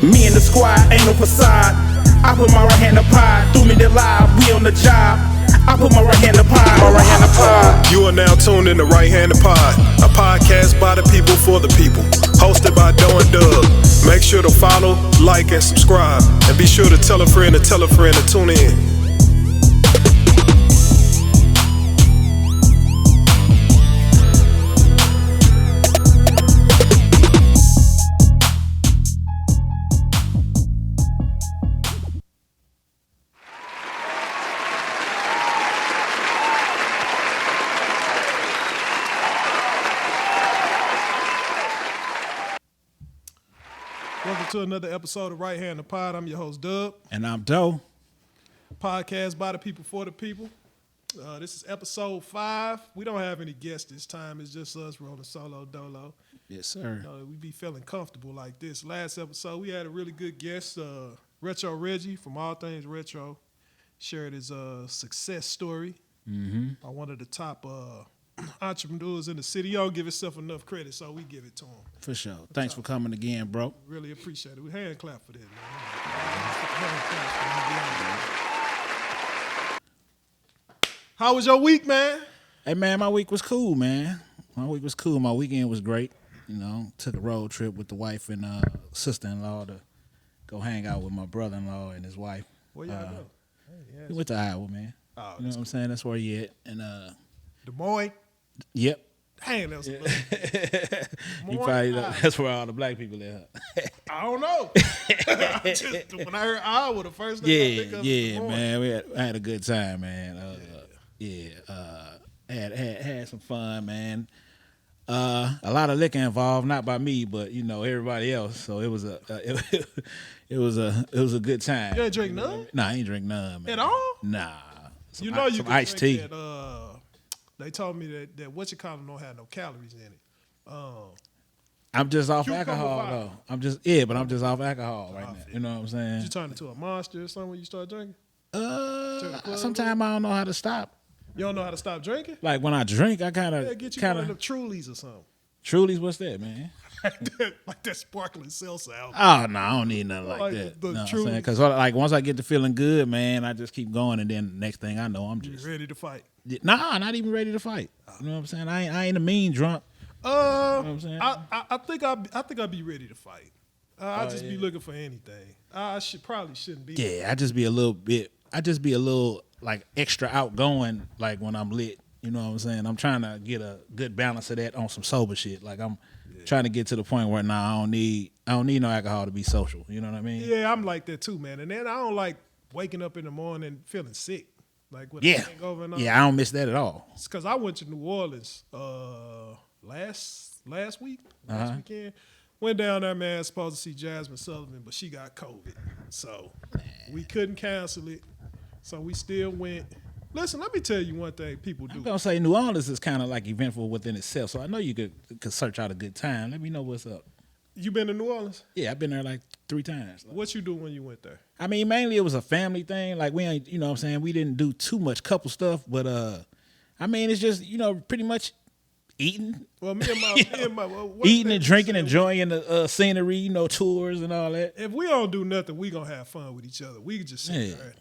Me and the squad ain't no facade. I put my right hand up high, threw me the live, we on the job. I put my right hand up high, my right hand up high. You are now tuned in to Right Handed Pod, a podcast by the people for the people, hosted by Doe and Dub. Make sure to follow, like, and subscribe, and be sure to tell a friend to tune in. Welcome to another episode of Right Handed Pod. I'm your host, Dub. And I'm Doe. Podcast by the people for the people. This is episode 5. We don't have any guests this time. It's just us rolling solo dolo. Yes, sir. We be feeling comfortable like this. Last episode, we had a really good guest, Retro Reggie from All Things Retro. Shared his success story by one of the top entrepreneurs in the city. He don't give himself enough credit, so we give it to him. For sure. Thanks for coming again, bro. Really appreciate it. We hand clap for that, man. How was your week, man? Hey, man, my week was cool, man. My weekend was great. You know, took a road trip with the wife and sister-in-law to go hang out with my brother-in-law and his wife. Where y'all go? We went to Iowa, man. Oh, you know what I'm saying? That's where he at. And Des Moines? Yep. Dang, that was a little. You probably know, that's where all the black people are. I don't know. When I heard Iowa, the first thing I think of was Des Moines. Man. I had a good time, man. Had some fun, man. A lot of liquor involved, not by me, but you know everybody else. So it was a good time. You ain't drink none? Nah, I ain't drink none, man. At all? Nah. You know you some can iced drink tea. That, they told me that what you call them don't have no calories in it. I'm just off Cucumber alcohol vodka. though. I'm just off alcohol right now. You know what I'm saying? Did you turn into a monster or something when you start drinking? Sometimes I don't know how to stop. You don't know how to stop drinking? Like when I drink, I kind Get you one of them Trulies or something. Trulies, what's that, man? like that sparkling seltzer out. Oh no, I don't need nothing like that. The No, Trulies. because like once I get to feeling good, man, I just keep going, and then the next thing I know, I'm You just ready to fight? nah, not even ready to fight. You know what I'm saying? I ain't a mean drunk. You know what I'm saying? I think I'll be ready to fight. I'll just be looking for anything. I shouldn't be. Yeah, I just be a little like extra outgoing, like when I'm lit. You know what I'm saying? I'm trying to get a good balance of that on some sober shit. Like I'm trying to get to the point where now I don't need no alcohol to be social. You know what I mean? Yeah, I'm like that too, man. And then I don't like waking up in the morning feeling sick, like with a hangover and all. Yeah, I don't miss that at all. It's because I went to New Orleans last weekend. Went down there, man. Supposed to see Jasmine Sullivan, but she got COVID, so we couldn't cancel it. So we still went. Listen, let me tell you one thing people do. I'm gonna say New Orleans is kind of like eventful within itself, so I know you could search out a good time. Let me know what's up. You been to New Orleans? Yeah, I've been there like 3 times. What you do when you went there? I mean, mainly it was a family thing. Like we ain't, you know what I'm saying? We didn't do too much couple stuff, but I mean, it's just, you know, pretty much eating. Well, me and my eating and drinking, enjoying the scenery, you know, tours and all that. If we don't do nothing, we gonna have fun with each other. We can just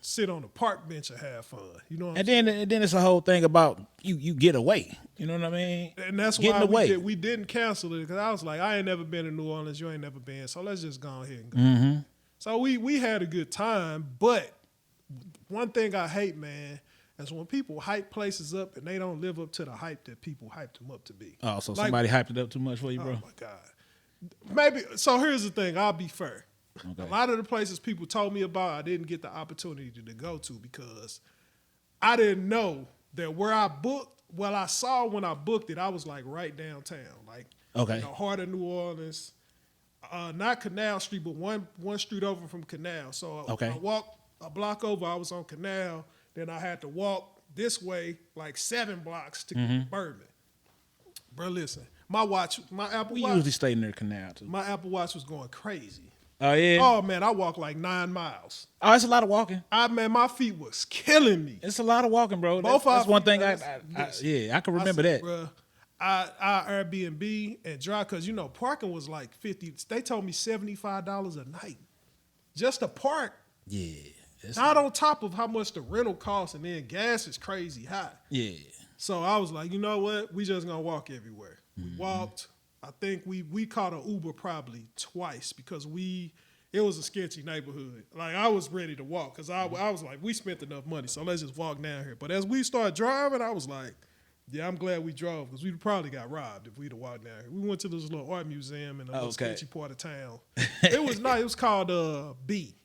sit on the park bench and have fun. You know what I'm saying? And then it's a whole thing about you get away. You know what I mean? And that's Getting why away. we didn't cancel it, because I was like, I ain't never been to New Orleans. You ain't never been. So let's just go ahead and go. Mm-hmm. So we had a good time. But one thing I hate, man, is when people hype places up and they don't live up to the hype that people hyped them up to be. Oh, so somebody hyped it up too much for you, bro? Oh, my God. Maybe. So here's the thing. I'll be fair. Okay. A lot of the places people told me about, I didn't get the opportunity to go to because I didn't know that where I booked, well, I saw when I booked it, I was like right downtown, like in the heart of New Orleans. Not Canal Street, but one street over from Canal. So I walked a block over, I was on Canal. Then I had to walk this way like 7 blocks to get to Bourbon. Bro, listen, my Apple Watch. We usually stay near Canal too. My Apple Watch was going crazy. Oh yeah. Oh man, I walked like 9 miles. Oh, it's a lot of walking. Man, my feet was killing me. It's a lot of walking, bro. Both that's one thing I can remember that. Bro, I Airbnb and drive because you know parking was like $50. They told me $75 a night. just the park. Yeah. Not on top of how much the rental costs, and then gas is crazy high. Yeah. So I was like, you know what? We just gonna walk everywhere. We walked. I think we caught an Uber probably twice because it was a sketchy neighborhood. Like I was ready to walk because I was like, we spent enough money, so let's just walk down here. But as we started driving, I was like, yeah, I'm glad we drove because we probably got robbed if we'd have walked down here. We went to this little art museum in a little sketchy part of town. It was nice. It was called B.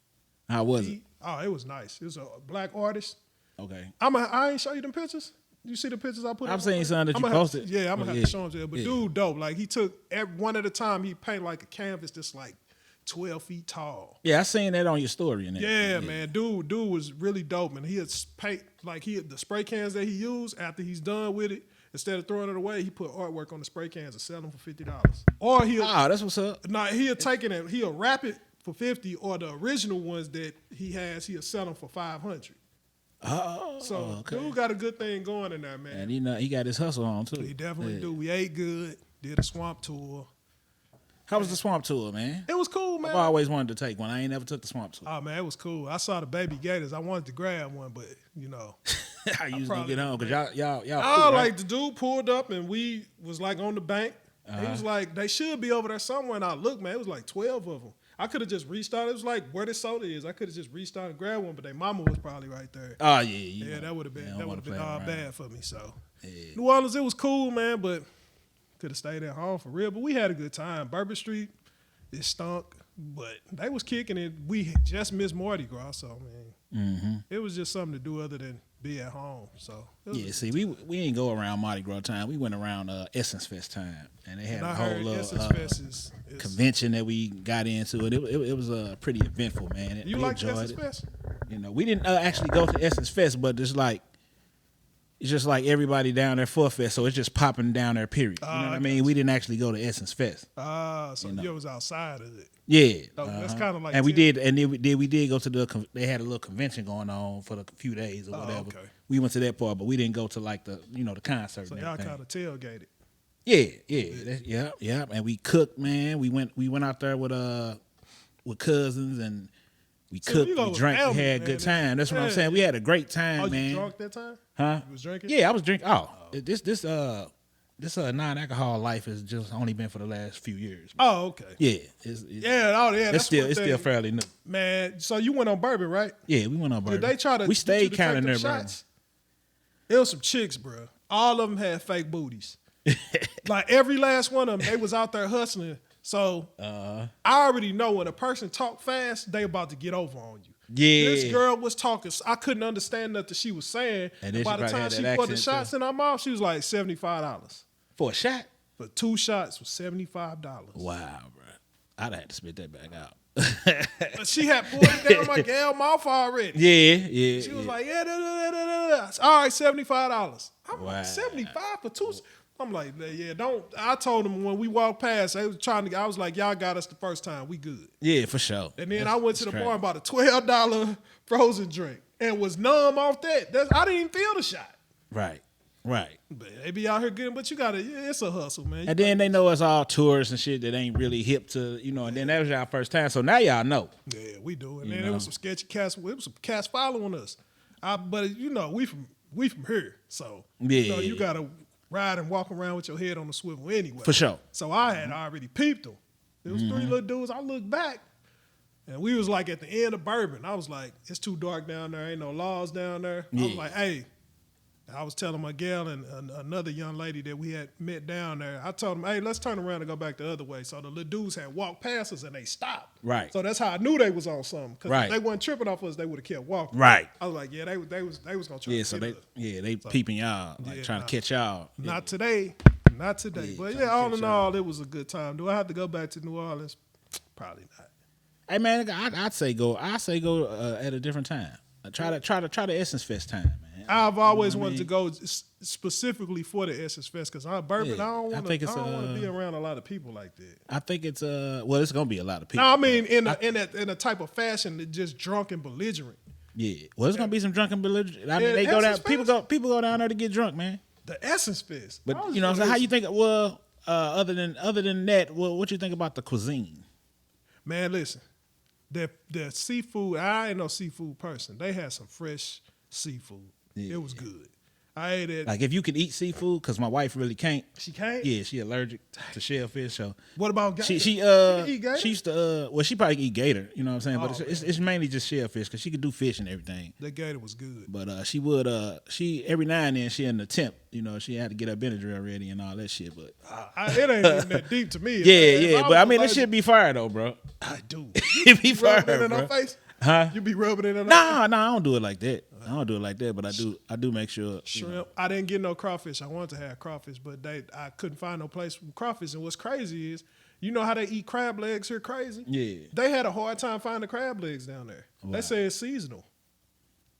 How was it? Oh, it was nice. It was a black artist. Okay. I ain't show you them pictures. You see the pictures I put? I've seen some that you posted. I'm gonna have to show them to you. But dude, dope. Like he took one at a time. He painted like a canvas that's like 12 feet tall. Yeah, I seen that on your story. And yeah, man. Dude was really dope. And he had paint like the spray cans that he used after he's done with it. Instead of throwing it away, he put artwork on the spray cans and sell them for $50. Or that's what's up. Nah, he'll take it and he'll wrap it for $50. Or the original ones that he has, he'll sell them for $500. Dude got a good thing going in there, man. And he got his hustle on too. He definitely do. We ate good. Did a swamp tour. How was the swamp tour, man? It was cool, man. I've always wanted to take one. I ain't never took the swamp tour. Oh man, it was cool. I saw the baby gators. I wanted to grab one, but How you was gonna get home? Cause y'all. Like the dude pulled up and we was like on the bank. He was like, they should be over there somewhere. And I looked, man, it was like 12 of them. I could have just reached out. It was like where the soda is. I could have just reached out and grabbed one, but their mama was probably right there. Oh yeah. That would have been all bad for me. So yeah. New Orleans, it was cool, man, but could have stayed at home for real. But we had a good time. Bourbon Street, it stunk, but they was kicking it. We just missed Mardi Gras, so man, it was just something to do other than be at home. So see, we ain't go around Mardi Gras time. We went around Essence Fest time, and they had a whole little convention that we got into. It was pretty eventful, man. You like Essence Fest? We didn't actually go to Essence Fest, but it's just like everybody down there for Fest, so it's just popping down there, period. You know what I mean? We didn't actually go to Essence Fest. So you was outside of it. Yeah. That's kind of like. And we did go to they had a little convention going on for a few days or whatever. Okay. We went to that part, but we didn't go to like the concert. So y'all kind of tailgated. Yeah. And we cooked, man. We went out there with cousins and we cooked, we drank, we had a good time. That's what I'm saying. We had a great time, man. You drunk that time? Huh? You was drinking? Yeah, I was drinking. This non-alcohol life has just only been for the last few years. Oh, okay. Yeah. It's still fairly new. Man, so you went on bourbon, right? Yeah, we went on bourbon. Did they try to we stayed counting their shots? It was some chicks, bro. All of them had fake booties. Like every last one of them, they was out there hustling. So I already know when a person talk fast, they about to get over on you. Yeah. This girl was talking. I couldn't understand nothing she was saying. And by the time she put the shots in her mouth, she was like $75. For a shot? For 2 shots was $75. Wow, bro. I'd have to spit that back out. But she had pulled it down my gal mouth already. Yeah. She was like, all right, $75. I'm like, 75 for 2? I'm like, yeah, don't. I told them when we walked past, they was trying to. I was like, y'all got us the first time. We good. Yeah, for sure. And then I went to the bar and bought a $12 frozen drink and was numb off that. I didn't even feel the shot. Right. But they be out here getting, but it's a hustle, man. And then they know it's all tourists and shit that ain't really hip to, and then that was our first time. So now y'all know. Yeah, we do. And then there was some sketchy cats. There was some cats following us. But we from here, so you gotta ride and walk around with your head on the swivel anyway. For sure. So I had already peeped them. There was 3 little dudes. I looked back, and we was like at the end of Bourbon. I was like, it's too dark down there. Ain't no laws down there. I was like, hey. I was telling my gal and another young lady that we had met down there. I told them, hey, let's turn around and go back the other way. So the little dudes had walked past us and they stopped. Right. So that's how I knew they was on something. Because if they wasn't tripping off us, they would have kept walking. Right. I was like, yeah, they was gonna try. Yeah. So they peeping y'all, trying to catch y'all. Not today. But all in all, it was a good time. Do I have to go back to New Orleans? Probably not. Hey man, I'd say go at a different time. Try the Essence Fest time, man. I've always wanted to go specifically for the Essence Fest because Bourbon. Yeah, I don't want to be around a lot of people like that. I think it's it's gonna be a lot of people. No, I mean in a type of fashion that just drunk and belligerent. Yeah, well, it's gonna be some drunken belligerent. I mean, they go down. People go down there to get drunk, man. The Essence Fest, but so how you think? Well, other than that, what you think about the cuisine? Man, listen, The seafood, I ain't no seafood person. They had some fresh seafood. Yeah. It was good. I ate it. Like if you can eat seafood, because my wife really can't. She can't? Yeah, she allergic to shellfish. So What about gator? she can eat gator? she used to well, she probably can eat gator. You know what I'm saying? But Oh, it's mainly just shellfish because she could do fish and everything. That gator was good. But she would she every now and then she an attempt. You know, she had to get her Benadryl ready and all that shit. But It ain't even that deep to me. yeah. But I mean, this shit be fire though, bro. I do. It be fire, Rubbing it in bro. her face? Huh? You be rubbing it in her face? Nah, I don't do it like that. I don't do it like that, but I do make sure. Shrimp. I didn't get no crawfish. I wanted to have crawfish, but I couldn't find no place for crawfish. And what's crazy is, you know how they eat crab legs here crazy? Yeah. They had a hard time finding crab legs down there. Wow. They say it's seasonal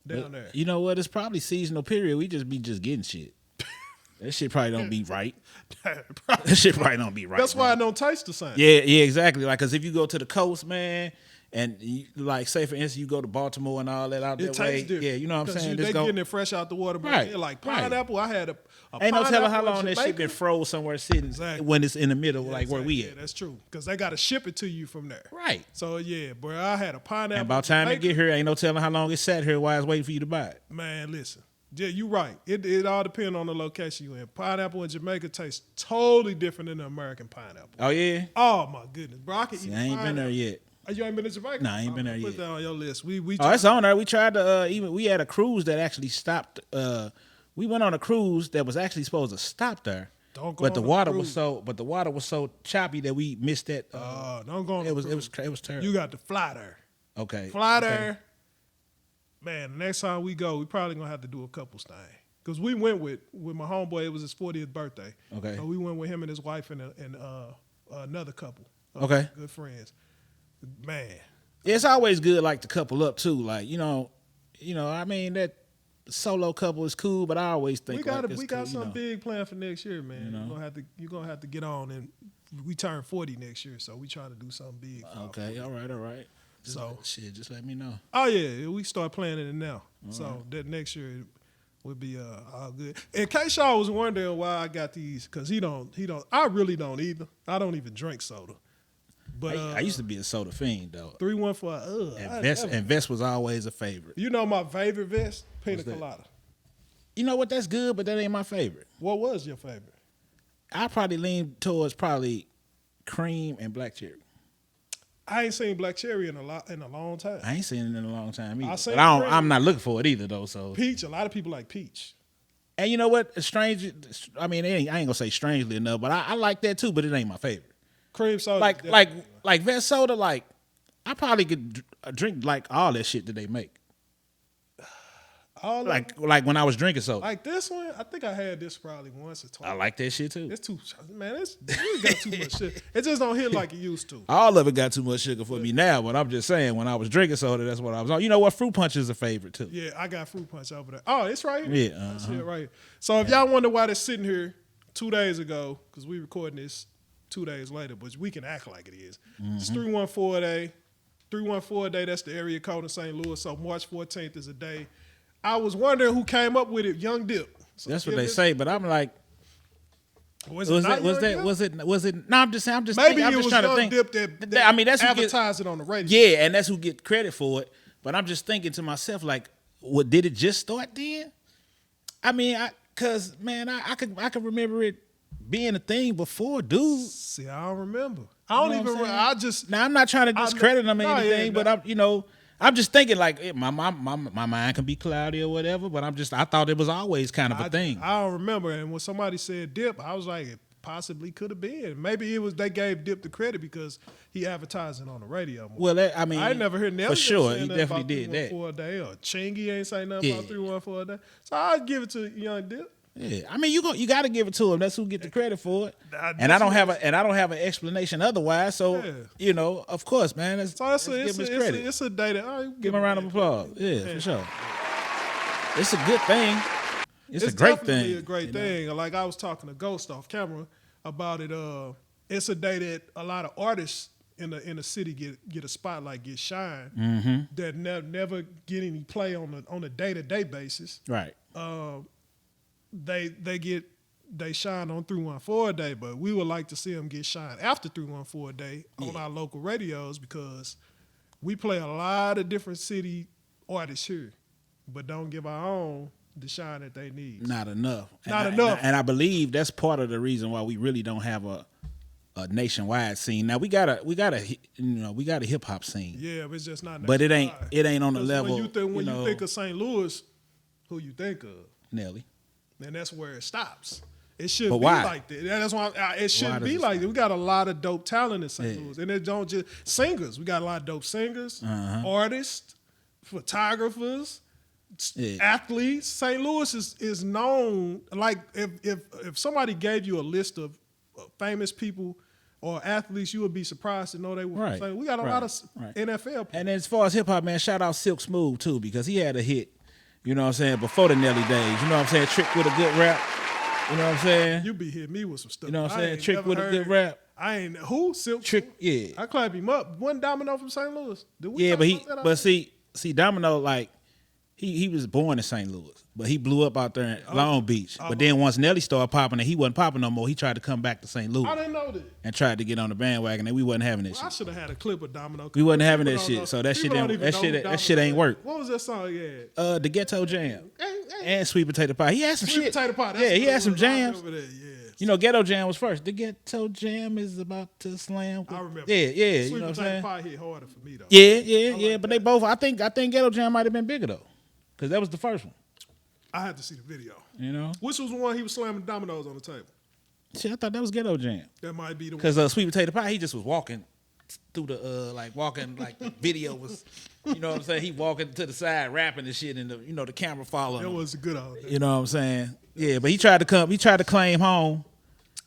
down there. You know what? It's probably seasonal period. We just be getting shit. That shit probably don't be right. That shit probably don't be right. That's bro. why it don't taste the same. Yeah, exactly. Like, cause if you go to the coast, man, and you, like, say for instance, you go to Baltimore and all that out It that way. tastes different. Yeah, you know what I'm saying. They Just go. getting it fresh out the water. But Right, like right. pineapple, I had a Ain't no telling how pineapple in long that shit Jamaica. been froze somewhere sitting Exactly. when it's in the middle, like where we Yeah, at. that's true. Because they got to ship it to you from there. Right. So yeah, bro, I had a pineapple. And by the time it Jamaica. get here, ain't no telling how long it sat here while it's waiting for you to buy it. Man, listen. Yeah, you right. It all depends on the location you in. Pineapple in Jamaica tastes totally different than the American pineapple. Oh yeah. Oh my goodness, bro! I can eat. I ain't been there yet. Oh, you ain't been to Jamaica? Nah, I ain't been there Put yet. that on your list. We Oh, it's on there. We tried to we had a cruise that actually stopped. We went on a cruise that was actually supposed to stop there. Don't go but the on a water cruise. was so choppy that we missed that. don't go on. It was cruise. terrible. You got to fly there. Okay. Fly Okay. there. Man, the next time we go, we probably gonna have to do a couples thing. Cause we went with my homeboy. It was his 40th birthday. Okay. So we went with him and his wife and another couple. Okay. Good friends. Man. It's always good like to couple up too. Like you know. I mean that solo couple is cool, but I always think We got it's we cool, got you something know. big planned for next year, man. You know? You're gonna have to get on, and we turn 40 next year, so we trying to do something big. for our Okay. All right. So- just let me know. Oh yeah, we start planning it now. So that next year would be all good. In case y'all was wondering why I got these, cause he don't. I really don't either. I don't even drink soda. But I used to be a soda fiend though. 314. And Vest was always a favorite. You know my favorite vest? Pina What's that? colada. You know what? That's good, but that ain't my favorite. What was your favorite? I probably lean towards probably cream and black cherry. I ain't seen black cherry in a long time. I ain't seen it in a long time either. seen But I don't, cream. I'm not looking for it either though. So Peach. A lot of people like peach. and you know what? It's strange. I mean, I ain't gonna say strangely enough, but I like that too. But it ain't my favorite. Cream soda. Like Vest soda. Like I probably could drink like all that shit that they make. all of Like them. when I was drinking soda. Like this one, I think I had this probably once or twice. I like that shit too. It's too, man. It got too much shit. It just don't hit like it used to. All of it got too much sugar for me now, but I'm just saying when I was drinking soda, that's what I was on. You know what? Fruit punch is a favorite too. Yeah, I got fruit punch over there. Oh, it's right here. Yeah, That's it right here. So if y'all wonder why they're sitting here 2 days ago, because we recording this 2 days later, but we can act like it is. It's 314 a day. 314 a day, that's the area code in St. Louis. So March 14th is a day. I was wondering who came up with it, Young Dip. So That's what give they this- say, but I'm like, Was was not Young Dip? it? No, I'm just saying. I'm just Maybe thinking, I'm it just was trying to Young think. Dip that I mean, that's who get, advertised it on the radio. yeah, and that's who get credit for it. But I'm just thinking to myself, like, what did it just start then? I mean, cause man, I could remember it being a thing before, dude. See, I don't remember. I don't You know even what I'm remember. saying? I just Now I'm not trying to discredit them or No, yeah, anything, but I'm just thinking like my mind can be cloudy or whatever. But I thought it was always kind of a thing. I don't remember. And when somebody said Dip, I was like, it possibly could have been. Maybe it was they gave Dip the credit because he advertised it on the radio more. Well, I mean, I ain't never heard Nelson for sure. say He nothing definitely about did that. 314 a day, or Chingy ain't say nothing about Yeah. 314 a day. So I'd give it to Young Dip. Yeah, I mean, you got to give it to him. That's who get the credit for it. That's And I don't what- have an explanation otherwise. So Yeah. of course, man. So it's let's give him his a, credit. it's a day that Give him a round of applause. Yeah, Yeah. for sure. It's a good thing. It's a great definitely thing. a great you know? thing. Like I was talking to Ghost off camera about it. It's a day that a lot of artists in the city get a spotlight, get shine, Mm-hmm. that never get any play on a day-to-day basis. Right. They shine on 314 a day, but we would like to see them get shine after 314 a day on our local radios, because we play a lot of different city artists here, but don't give our own the shine that they need. Not enough. Not enough. And I believe that's part of the reason why we really don't have a nationwide scene. Now we got a hip hop scene. Yeah, but it's just not. But it ain't on the level. When you think of St. Louis, who you think of? Nelly. And that's where it stops. It shouldn't be why? like that. That's why it shouldn't be like that. We got a lot of dope talent in St. Louis, and it don't just singers. We got a lot of dope singers, artists, photographers, athletes. St. Louis is known. Like if somebody gave you a list of famous people or athletes, you would be surprised to know they were. Right. We got a lot of NFL players. And as far as hip hop, man, shout out Silk Smooth too, because he had a hit. You know what I'm saying? Before the Nelly days. You know what I'm saying? Trick with a good rap. You know what I'm saying? You be hitting me with some stuff. You know what I'm saying? Trick with a good rap. I ain't who Silk Trick. Yeah. I clap him up. One Domino from St. Louis. See Domino, like he was born in St. Louis, but he blew up out there in Long Beach. But then once Nelly started popping and he wasn't popping no more, he tried to come back to St. Louis. I didn't know that. And tried to get on the bandwagon, and we wasn't having that shit. I should have had a clip of Domino. We wasn't having that shit, so that shit ain't work. What was that song he had? The Ghetto Jam. And Sweet Potato Pie. He had some shit. Potato Pie. Yeah, he had some jams. Yeah. You know, Ghetto Jam was first. The Ghetto Jam is about to slam. I remember. Yeah. Sweet you know what I'm Potato saying? Pie hit harder for me though. Yeah. But they both. I think Ghetto Jam might have been bigger though, because that was the first one. I had to see the video. You know, which was the one he was slamming dominoes on the table? Shit, I thought that was Ghetto Jam. That might be the one. Because Sweet Potato Pie, he just was walking through the the video was, you know what I'm saying? He walking to the side rapping and shit, and the camera following. That him. was good on. You know what I'm saying? Yeah, but he tried to claim home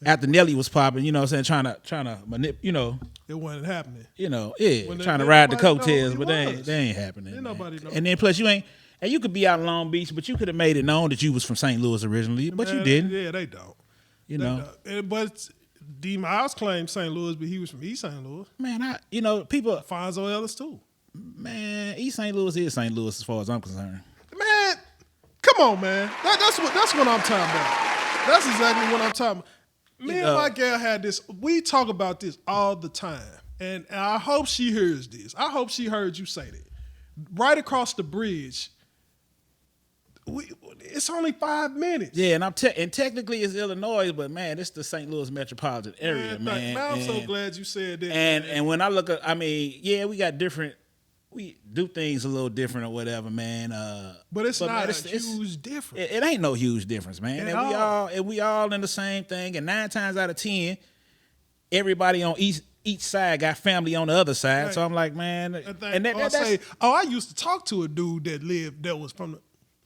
after Nelly was popping. You know what I'm saying? Trying to manipulate. You know. It wasn't happening. You know, trying to ride the coattails, but they ain't happening. Ain't nobody know. And then plus you ain't. And you could be out in Long Beach, but you could have made it known that you was from St. Louis originally, but you didn't. Yeah, they don't. You know. But D. Miles claimed St. Louis, but he was from East St. Louis. Man, people. Fonzo Ellis too. Man, East St. Louis is St. Louis as far as I'm concerned. Man, come on, man. That's what I'm talking about. That's exactly what I'm talking about. Me and my gal had this. We talk about this all the time, and I hope she hears this. I hope she heard you say that. Right across the bridge. It's only 5 minutes. Yeah, and technically it's Illinois, but man, it's the St. Louis metropolitan area, man. I'm so glad you said that. And when I look at, we do things a little different or whatever, man. But it's not a huge difference. It ain't no huge difference, man. And we all in the same thing. And 9 times out of 10, everybody on each side got family on the other side. Right. So I'm like, man, I used to talk to a dude that was from the.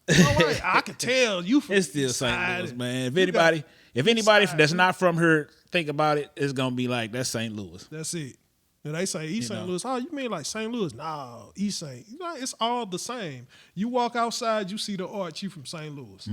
Right, I could tell you from. It's still St. Louis, man. If anybody that's not from here think about it, it's gonna be like that's St. Louis. That's it. And they say East St. Louis. Oh, you mean like St. Louis? No, East St. It's all the same. You walk outside, you see the arch. You from St. Louis,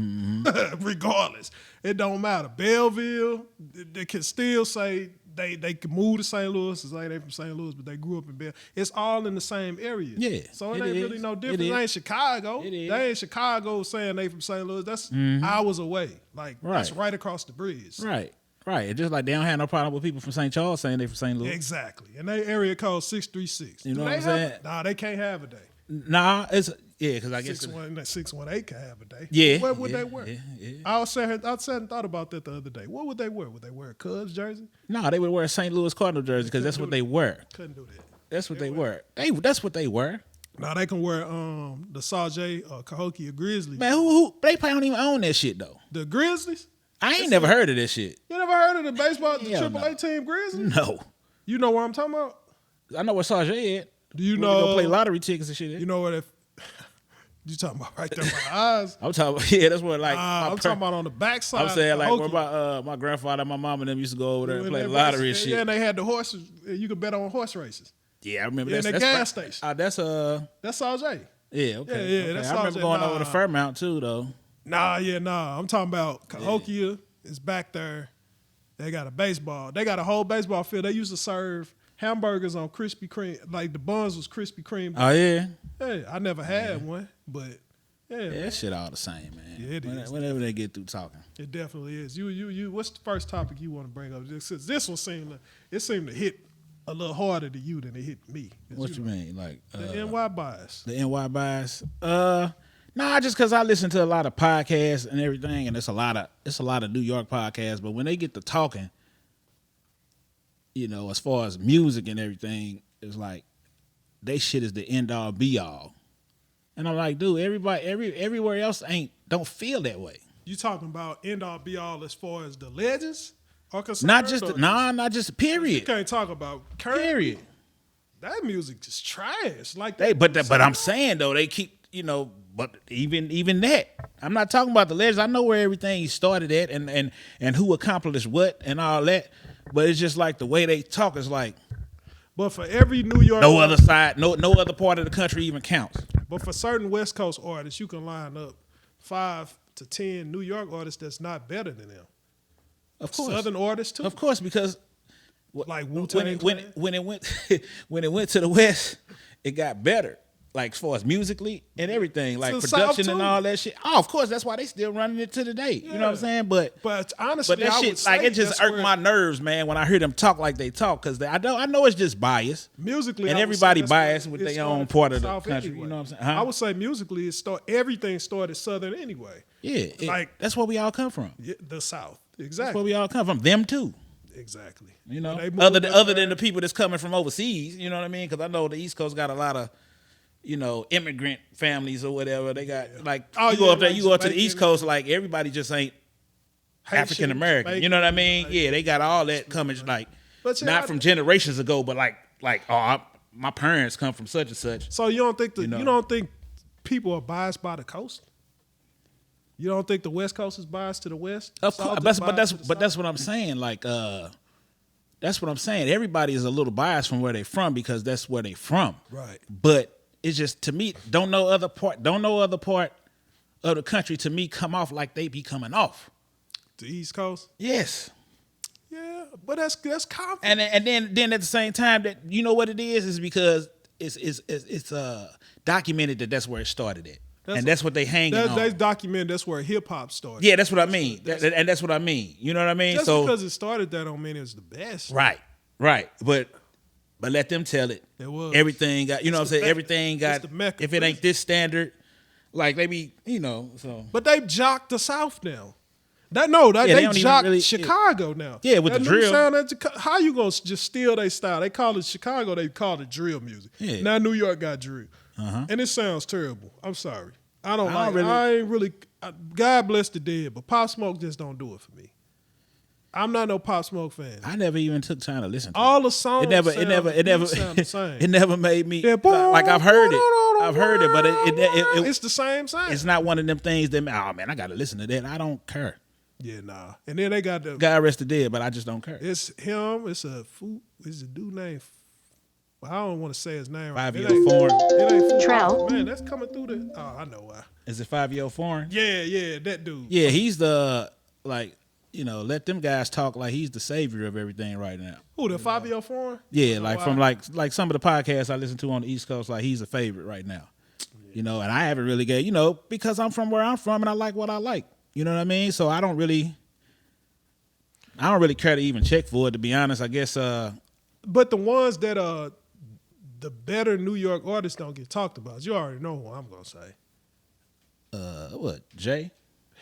regardless. It don't matter. Belleville, they can still say. They can move to St. Louis and say they from St. Louis, but they grew up in Bell. It's all in the same area. Yeah. So it ain't really no difference. It ain't Chicago. They ain't Chicago saying they from St. Louis. That's hours away. That's right across the bridge. Right. It's just like they don't have no problem with people from St. Charles saying they from St. Louis. Exactly. And they area code 636. You know what I'm saying? Nah, they can't have a day. Nah, because I guess 618 can have a day. Yeah. What would they wear? Yeah. I sat and thought about that the other day. What would they wear? Would they wear a Cubs jersey? No, they would wear a St. Louis Cardinal jersey because that's what they wear. Couldn't do that. That's what they wear. That's what they wear. Now they can wear the Sajay or Cahokia Grizzlies. Man, who they probably don't even own that shit though. The Grizzlies? I ain't never heard of this shit. You never heard of the baseball, the AAA team Grizzlies? No. You know what I'm talking about? I know where Sajay at. Do you know? Go play lottery tickets and shit. You know what? You talking about right there by the eyes? I'm talking about, that's what I'm talking about on the backside. I'm saying like where my grandfather and my mom and them used to go over there and play lottery and shit. Yeah, and they had the horses. You could bet on horse races. Yeah, I remember that. In the gas station. That's Sajay. Yeah, okay. Yeah, that's I remember going over to Fairmount too, though. Nah. I'm talking about Cahokia is back there. They got a baseball. They got a whole baseball field. They used to serve hamburgers on Krispy Kreme. Like the buns was Krispy Kreme. Oh, yeah? Yeah, I never had one, but yeah, that shit all the same, man. Yeah, it is. Whenever they get through talking. It definitely is. You. What's the first topic you want to bring up? This one seemed to hit a little harder to you than it hit me. What you mean? Like the NY bias. The NY bias. Nah, just because I listen to a lot of podcasts and everything, and it's a lot of New York podcasts. But when they get to talking, you know, as far as music and everything, it's like they shit is the end all be all. And I'm like, dude, everywhere else don't feel that way. You talking about end all be all as far as the legends are concerned? Not just period. You can't talk about current. Period. That music is trash. Like but I'm saying though, they keep, you know, but even that, I'm not talking about the legends. I know where everything started at and who accomplished what and all that. But it's just like the way they talk is like. But for every New York, no other side, no other part of the country even counts. But for certain West Coast artists, you can line up 5 to 10 New York artists that's not better than them. Of course, Southern artists too. Of course, because like Wu-Tang when it went to the West, it got better. Like as far as musically and everything, like production and all that shit. Oh, of course, that's why they still running it to today. Yeah. You know what I'm saying? But honestly, that shit, like it just irked my nerves, man, when I hear them talk like they talk, because I know it's just bias musically, and everybody biased with their own part of the country. Anyway. You know what I'm saying? Huh? I would say musically, everything started Southern anyway. Yeah, like that's where we all come from. Yeah, the South, exactly. That's where we all come from. Them too. Exactly. You know, other than the people that's coming from overseas. You know what I mean? Because I know the East Coast got a lot of, you know, immigrant families or whatever. They got you go up there, you go up to the East Coast, like everybody just ain't African American. You know what I mean? Yeah, they got all that coming like not from generations ago, but like my parents come from such and such. So you don't think you don't think people are biased by the coast? You don't think the West Coast is biased to the West? Of course, but that's what I'm saying. Like that's what I'm saying. Everybody is a little biased from where they from because that's where they from. Right. But it's just, to me, don't know other part of the country to me come off like they be coming off. The East Coast? Yes. Yeah, but that's confident. And then at the same time, that you know what it is because it's documented that that's where it started at. That's what they hanging on. That's documented. That's where hip hop started. Yeah, that's what I mean. And that's what I mean. You know what I mean? Just because it started, that don't mean it's the best. Right. But let them tell it. It was. Everything got, you know what I'm saying? Everything got, if it ain't this standard, like they be, you know, so. But they've jocked the South now. They jocked Chicago now. Yeah, with the drill. How you going to just steal their style? They call it Chicago, they call it drill music. Yeah. Now New York got drill. And it sounds terrible. I'm sorry. I ain't really, God bless the dead, but Pop Smoke just don't do it for me. I'm not no Pop Smoke fan. I never even took time to listen to all the songs. It never sound the same. It never made me like I've heard it, but it's the same sound. It's not one of them things that I gotta listen to that. I don't care. Yeah, nah. And then they got the God rest the dead, but I just don't care. It's him. It's a dude named. I don't want to say his name. 5-year foreign. It ain't Trout. Man, that's coming through the. Oh, I know why. Is it 5-year foreign? Yeah, that dude. Yeah, he's the you know, let them guys talk like he's the savior of everything right now. Who, the 5-year foreign? Yeah, from like some of the podcasts I listen to on the East Coast, like he's a favorite right now. Yeah. You know, and I haven't really got, you know, because I'm from where I'm from and I like what I like. You know what I mean? So I don't really care to even check for it, to be honest. I guess but the ones that the better New York artists don't get talked about. You already know who I'm gonna say. What, Jay?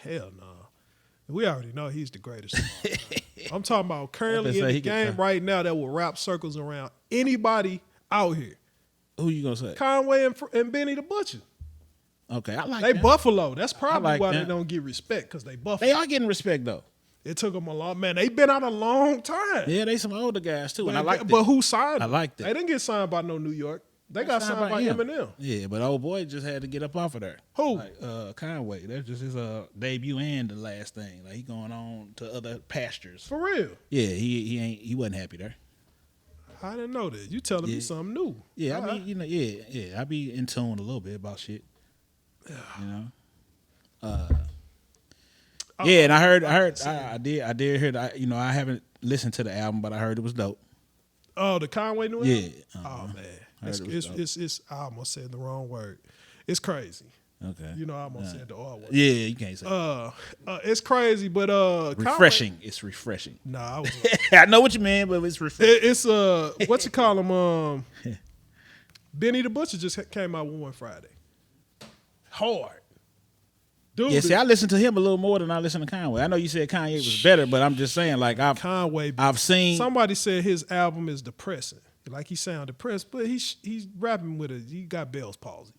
Hell no. We already know he's the greatest. I'm talking about currently in the game right now that will wrap circles around anybody out here. Who you gonna say? Conway and Benny the Butcher. Okay, I like they them. Buffalo. That's probably why them. they don't get respect, because they Buffalo. They are getting respect though. It took them a long man. They've been out a long time. Yeah, they some older guys too, and I like that. But who signed them? I like that. They didn't get signed by no New York. They got signed by Eminem. Yeah, but old boy just had to get up off of there. Who? Like, Conway. That's just his debut and the last thing. Like he going on to other pastures. For real? Yeah, he wasn't happy there. I didn't know that. You telling me something new? Yeah, I mean, you know, yeah. I be in tune a little bit about shit. You know. Yeah, and I did hear that. You know, I haven't listened to the album, but I heard it was dope. Oh, the Conway new album? Yeah. Oh man, it's I almost said the wrong word. It's crazy. Okay. You know, I almost said the R word. Yeah, you can't say that. It's crazy, but Refreshing. Conway, It's refreshing. nah, I know what you mean, but it's refreshing. it's what you call him? Benny the Butcher just came out with one Friday. Hard. Dude, Yeah, see, I listen to him a little more than I listen to Conway. I know you said Kanye was better, but I'm just saying, like, I've seen. Somebody said his album is depressing. Like he sound depressed, but he's rapping with he got Bell's palsy.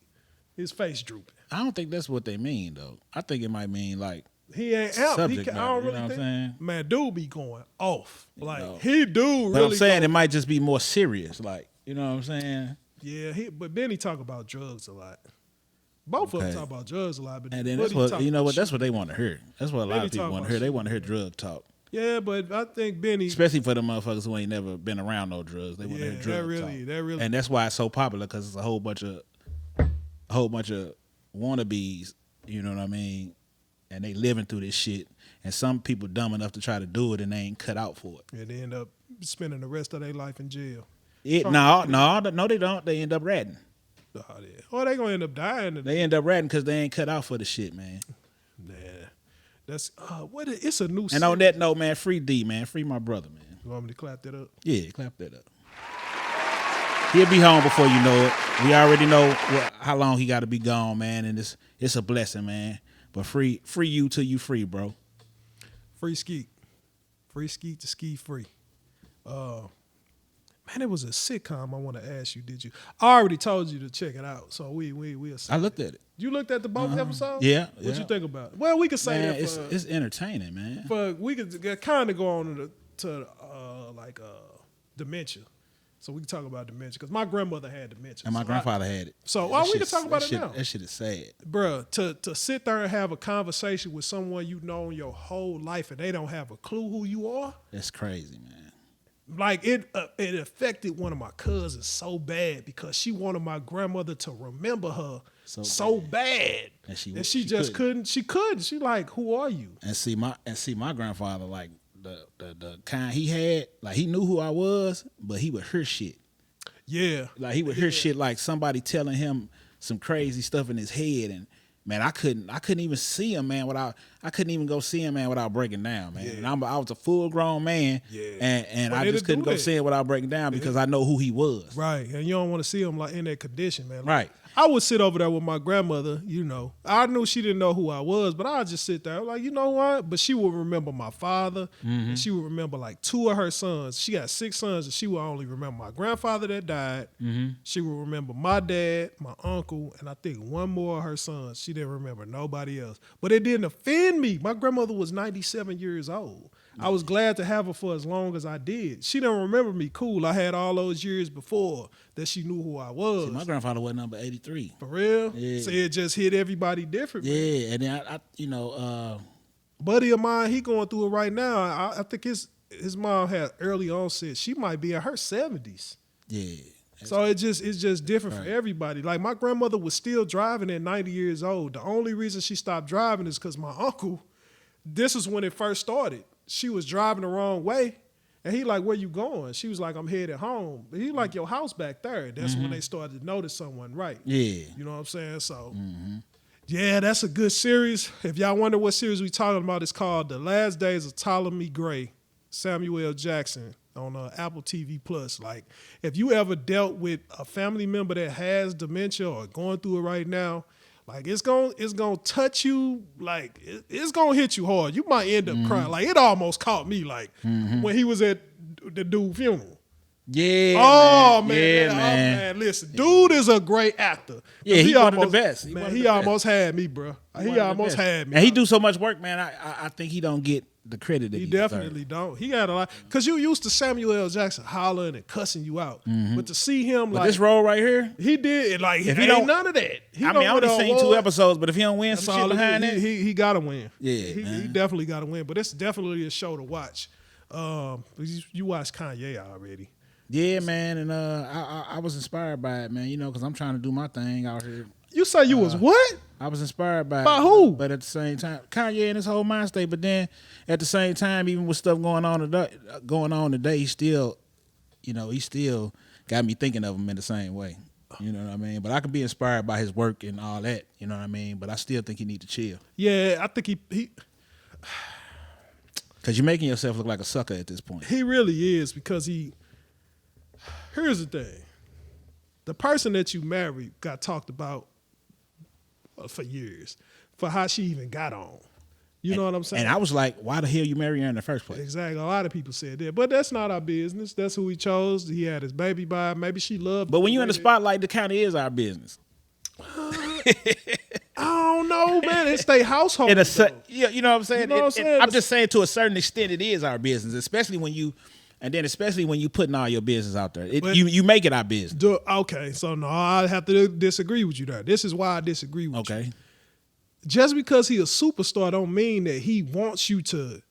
His face drooping. I don't think that's what they mean, though. I think it might mean, like, he ain't out. subject I matter, don't you really know what I'm saying? Man, dude be going off. Like, know. he do But really I'm saying go, it might just be more serious, like, you know what I'm saying? yeah, but Benny talk about drugs a lot. Both of them talk about drugs a lot, but And then Buddy that's what, talk you know what, about that's what they want to hear. That's what a lot Benny of people talk want to about hear. They shit. want to hear drug talk. Yeah, but I think Benny. Especially for the motherfuckers who ain't never been around no drugs. They want to hear drug talk. That really. And that's why it's so popular, because it's a whole bunch of wannabes, you know what I mean? And they living through this shit. And some people dumb enough to try to do it and they ain't cut out for it. And they end up spending the rest of their life in jail. No, they don't. They end up ratting. Oh, yeah. Or they gonna end up dying. They end up ratting because they ain't cut out for the shit, man. Nah, that's it's a new. And on that note, man, free D, man, free my brother, man. You want me to clap that up? Yeah, clap that up. He'll be home before you know it. We already know how long he got to be gone, man, and it's a blessing, man. But free you till you free, bro. Free Skeet to ski free. Man, it was a sitcom I want to ask you. Did you? I already told you to check it out, so we'll see. I looked at it. You looked at the both episodes? Yeah. What you think about it? Well, we could say Man, that it's entertaining, man. but we could kind of go on to dementia. So we can talk about dementia because my grandmother had dementia. And my grandfather had it. So we can talk about it now. That shit is sad. Bruh, to sit there and have a conversation with someone you've known your whole life and they don't have a clue who you are. That's crazy, man. Like it affected one of my cousins so bad because she wanted my grandmother to remember her so bad. And she just couldn't. She couldn't. She like, who are you? And see my grandfather, like the kind he had, like he knew who I was, but he would hear shit. Yeah. Like he would hear shit like somebody telling him some crazy stuff in his head, and man, I couldn't even see him, man, I couldn't even go see him, man, without breaking down, man. Yeah. And I was a full grown man, and I just couldn't go see him without breaking down because I know who he was. Right, and you don't want to see him like in that condition, man. Like, Right. I would sit over there with my grandmother, you know. I knew she didn't know who I was, but I'd just sit there like, you know what? But she would remember my father. Mm-hmm. And she would remember like 2 of her sons. She got 6 sons, and she would only remember my grandfather that died. Mm-hmm. She would remember my dad, my uncle, and I think 1 more of her sons. She didn't remember nobody else. But it didn't offend me. My grandmother was 97 years old. I was glad to have her for as long as I did. She didn't remember me. Cool. I had all those years before that she knew who I was. See, my grandfather was number 83. For real? Yeah. So it just hit everybody different. Man. Yeah, and then I you know, buddy of mine, he going through it right now. I think his mom had early onset. She might be in her 70s. yeah. So it's just different for everybody. Like my grandmother was still driving at 90 years old. The only reason she stopped driving is because my uncle, this is when it first started. She was driving the wrong way. And he like, where you going? She was like, I'm headed home. But he like, your house back there. That's when they started to notice someone right. Yeah. You know what I'm saying? So, yeah, that's a good series. If y'all wonder what series we talking about, it's called The Last Days of Ptolemy Gray, Samuel L. Jackson on Apple TV Plus. Like, if you ever dealt with a family member that has dementia or going through it right now, like it's gonna touch you, like it's gonna hit you hard. You might end up crying. Like it almost caught me, like when he was at the dude funeral. Yeah. Oh man, Yeah, man. man. Oh, man. Listen, dude is a great actor. Yeah, he one of the best. He almost had me, bro. He almost had me. And he do so much work, man. I think he don't get the credit that He he definitely deserves. don't. He got a lot because you used to Samuel L. Jackson hollering and cussing you out, but to see him But like this role right here, he did it, like If he ain't don't- none of that. I mean, I only seen 2 episodes, but if he don't win That's some shit all behind that, he got to win. Yeah, he man. definitely got to win. But it's definitely a show to watch. You watched Kanye already. yeah, man. And I was inspired by it, man. You know, because I'm trying to do my thing out here. You say you was what? I was inspired by By it, who? But at the same time, Kanye and his whole mind state. But then at the same time, even with stuff going on today, he still got me thinking of him in the same way. You know what I mean? But I could be inspired by his work and all that. You know what I mean? But I still think he need to chill. Yeah, I think he Because you're making yourself look like a sucker at this point. he really is, because here's the thing. The person that you married got talked about for years for how she even got on. You know what I'm saying? And I was like, why the hell you marry her in the first place? Exactly. A lot of people said that. But that's not our business. That's who he chose. He had his baby by. Maybe she loved him. But when you're in the spotlight, the kind of is our business. I don't know, man. It's their household. Yeah, you know what I'm saying? You know what I'm saying? I'm just saying to a certain extent it is our business, especially when you putting all your business out there. You make it our business. Okay, so no, I have to disagree with you there. This is why I disagree with you. Okay. Just because he a superstar don't mean that he wants you to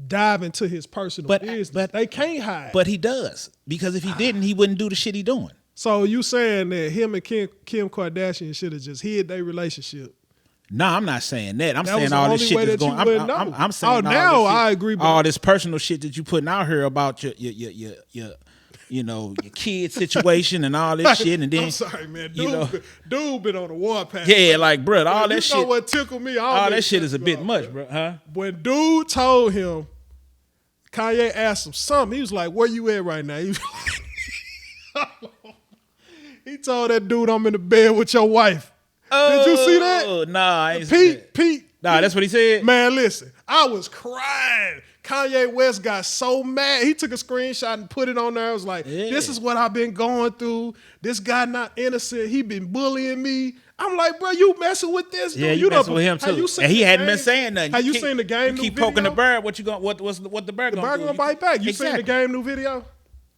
dive into his personal business. But they can't hide. But he does. Because if he didn't, he wouldn't do the shit he doing. So you saying that him and Kim Kardashian should have just hid their relationship? No, I'm not saying that. I'm That saying was the all this only shit way that's that going. you wouldn't know. I'm saying all now this shit, I agree. All this personal shit that you putting out here about your your kid situation and all this shit, and then I'm sorry, man. Dude Been on the warpath. Yeah, like, bro, all that shit. You know what tickled me? All that shit is a bit much, bro. Huh? When dude told him, Kanye asked him something. He was like, "Where you at right now?" He was like, he told that dude, "I'm in the bed with your wife." Did you see that? Nah, I ain't see that. Pete. Nah, that's what he said. Man, listen, I was crying. Kanye West got so mad. He took a screenshot and put it on there. I was like, This is what I've been going through. This guy not innocent. He been bullying me. I'm like, bro, you messing with this dude? Yeah, you messing with him too. And he hadn't been saying nothing. Have you seen the game? You keep poking the bird. What you going? What the bird gonna do? The bird gonna bite back. You seen the game new video?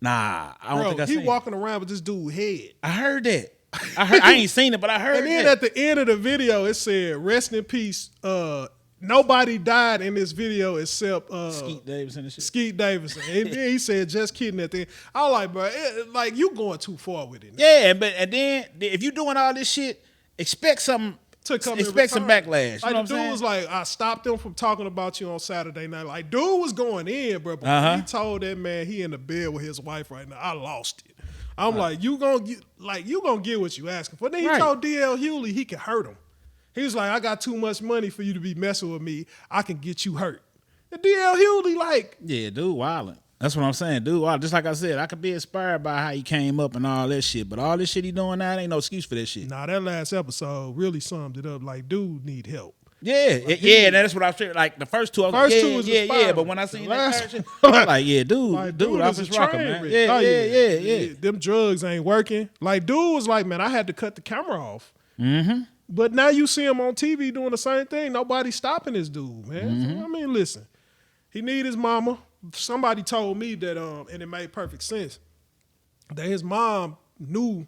Nah, I don't think I seen. He walking around with this dude's head. I heard that. I ain't seen it, but I heard it. And then at the end of the video, it said, "Rest in peace." Nobody died in this video except Skeet Davidson and shit. Skeet Davidson. And then he said, "Just kidding." At the end, I was like, bro, like you going too far with it. Yeah, and then if you doing all this shit, expect some backlash. Like you know the dude was like, I stopped him from talking about you on Saturday night. Like dude was going in, bro. But he told that man he in the bed with his wife right now. I lost it. I'm like, you gonna get what you asking for. Then he told DL Hewley he could hurt him. He was like, I got too much money for you to be messing with me. I can get you hurt. And DL Hewley like, yeah, dude, wildin'. That's what I'm saying, dude. Just like I said, I could be inspired by how he came up and all that shit, but all this shit he doing now, ain't no excuse for that shit. Nah, that last episode really summed it up. Like, dude need help. Yeah, and that's what I was saying. Like the first two, but when I seen that third shit, I was like, yeah, dude, off his rocker, man. Yeah. Them drugs ain't working. Like, dude was like, man, I had to cut the camera off. Mm-hmm. But now you see him on TV doing the same thing. Nobody's stopping this dude, man. Mm-hmm. So, I mean, listen, he need his mama. Somebody told me that, and it made perfect sense, that his mom knew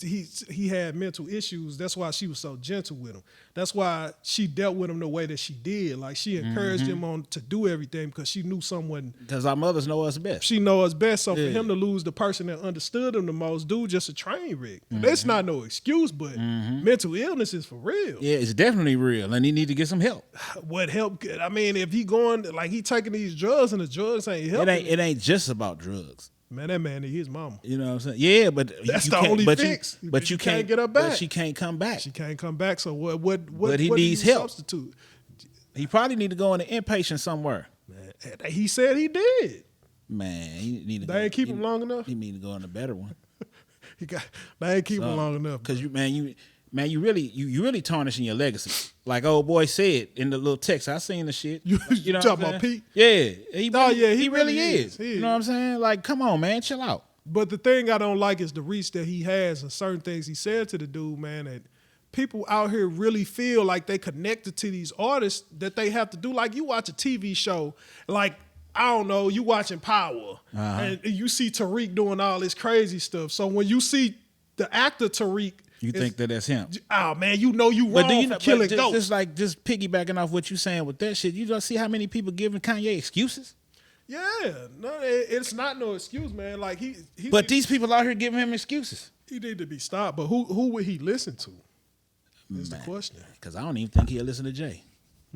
he had mental issues. That's why she was so gentle with him. That's why she dealt with him the way that she did. Like she encouraged him to do everything because she knew someone. Because our mothers know us best. She know us best. So for him to lose the person that understood him the most, dude, just a train wreck. That's not no excuse, but mental illness is for real. Yeah, it's definitely real, and he need to get some help. What help? I mean, if he going like he taking these drugs and the drugs ain't helping. It ain't just about drugs. Man, that man need his mama. You know what I'm saying? Yeah, but that's the only fix. But you can't get her back. But she can't come back. She can't come back. So what? But he needs help. Substitute? He probably need to go in an inpatient somewhere. Man, he said he did. Man, he need to. They ain't keep him long enough. He need to go in a better one. They ain't keep him long enough. Because you really tarnishing your legacy. Like old boy said in the little text, I seen the shit. You know talking about Pete? Yeah. He really is. You know what I'm saying? Like, come on, man, chill out. But the thing I don't like is the reach that he has and certain things he said to the dude, man, that people out here really feel like they connected to these artists that they have to do. Like you watch a TV show, like, I don't know, you watching Power, and you see Tariq doing all this crazy stuff. So when you see the actor Tariq, you think that's him? Oh man, you know you wrong for killing goats. Just piggybacking off what you saying with that shit. You don't see how many people giving Kanye excuses? Yeah, no, it's not no excuse, man. Like he but these people out here giving him excuses. He need to be stopped. But who would he listen to? Is the question. Because I don't even think he'll listen to Jay.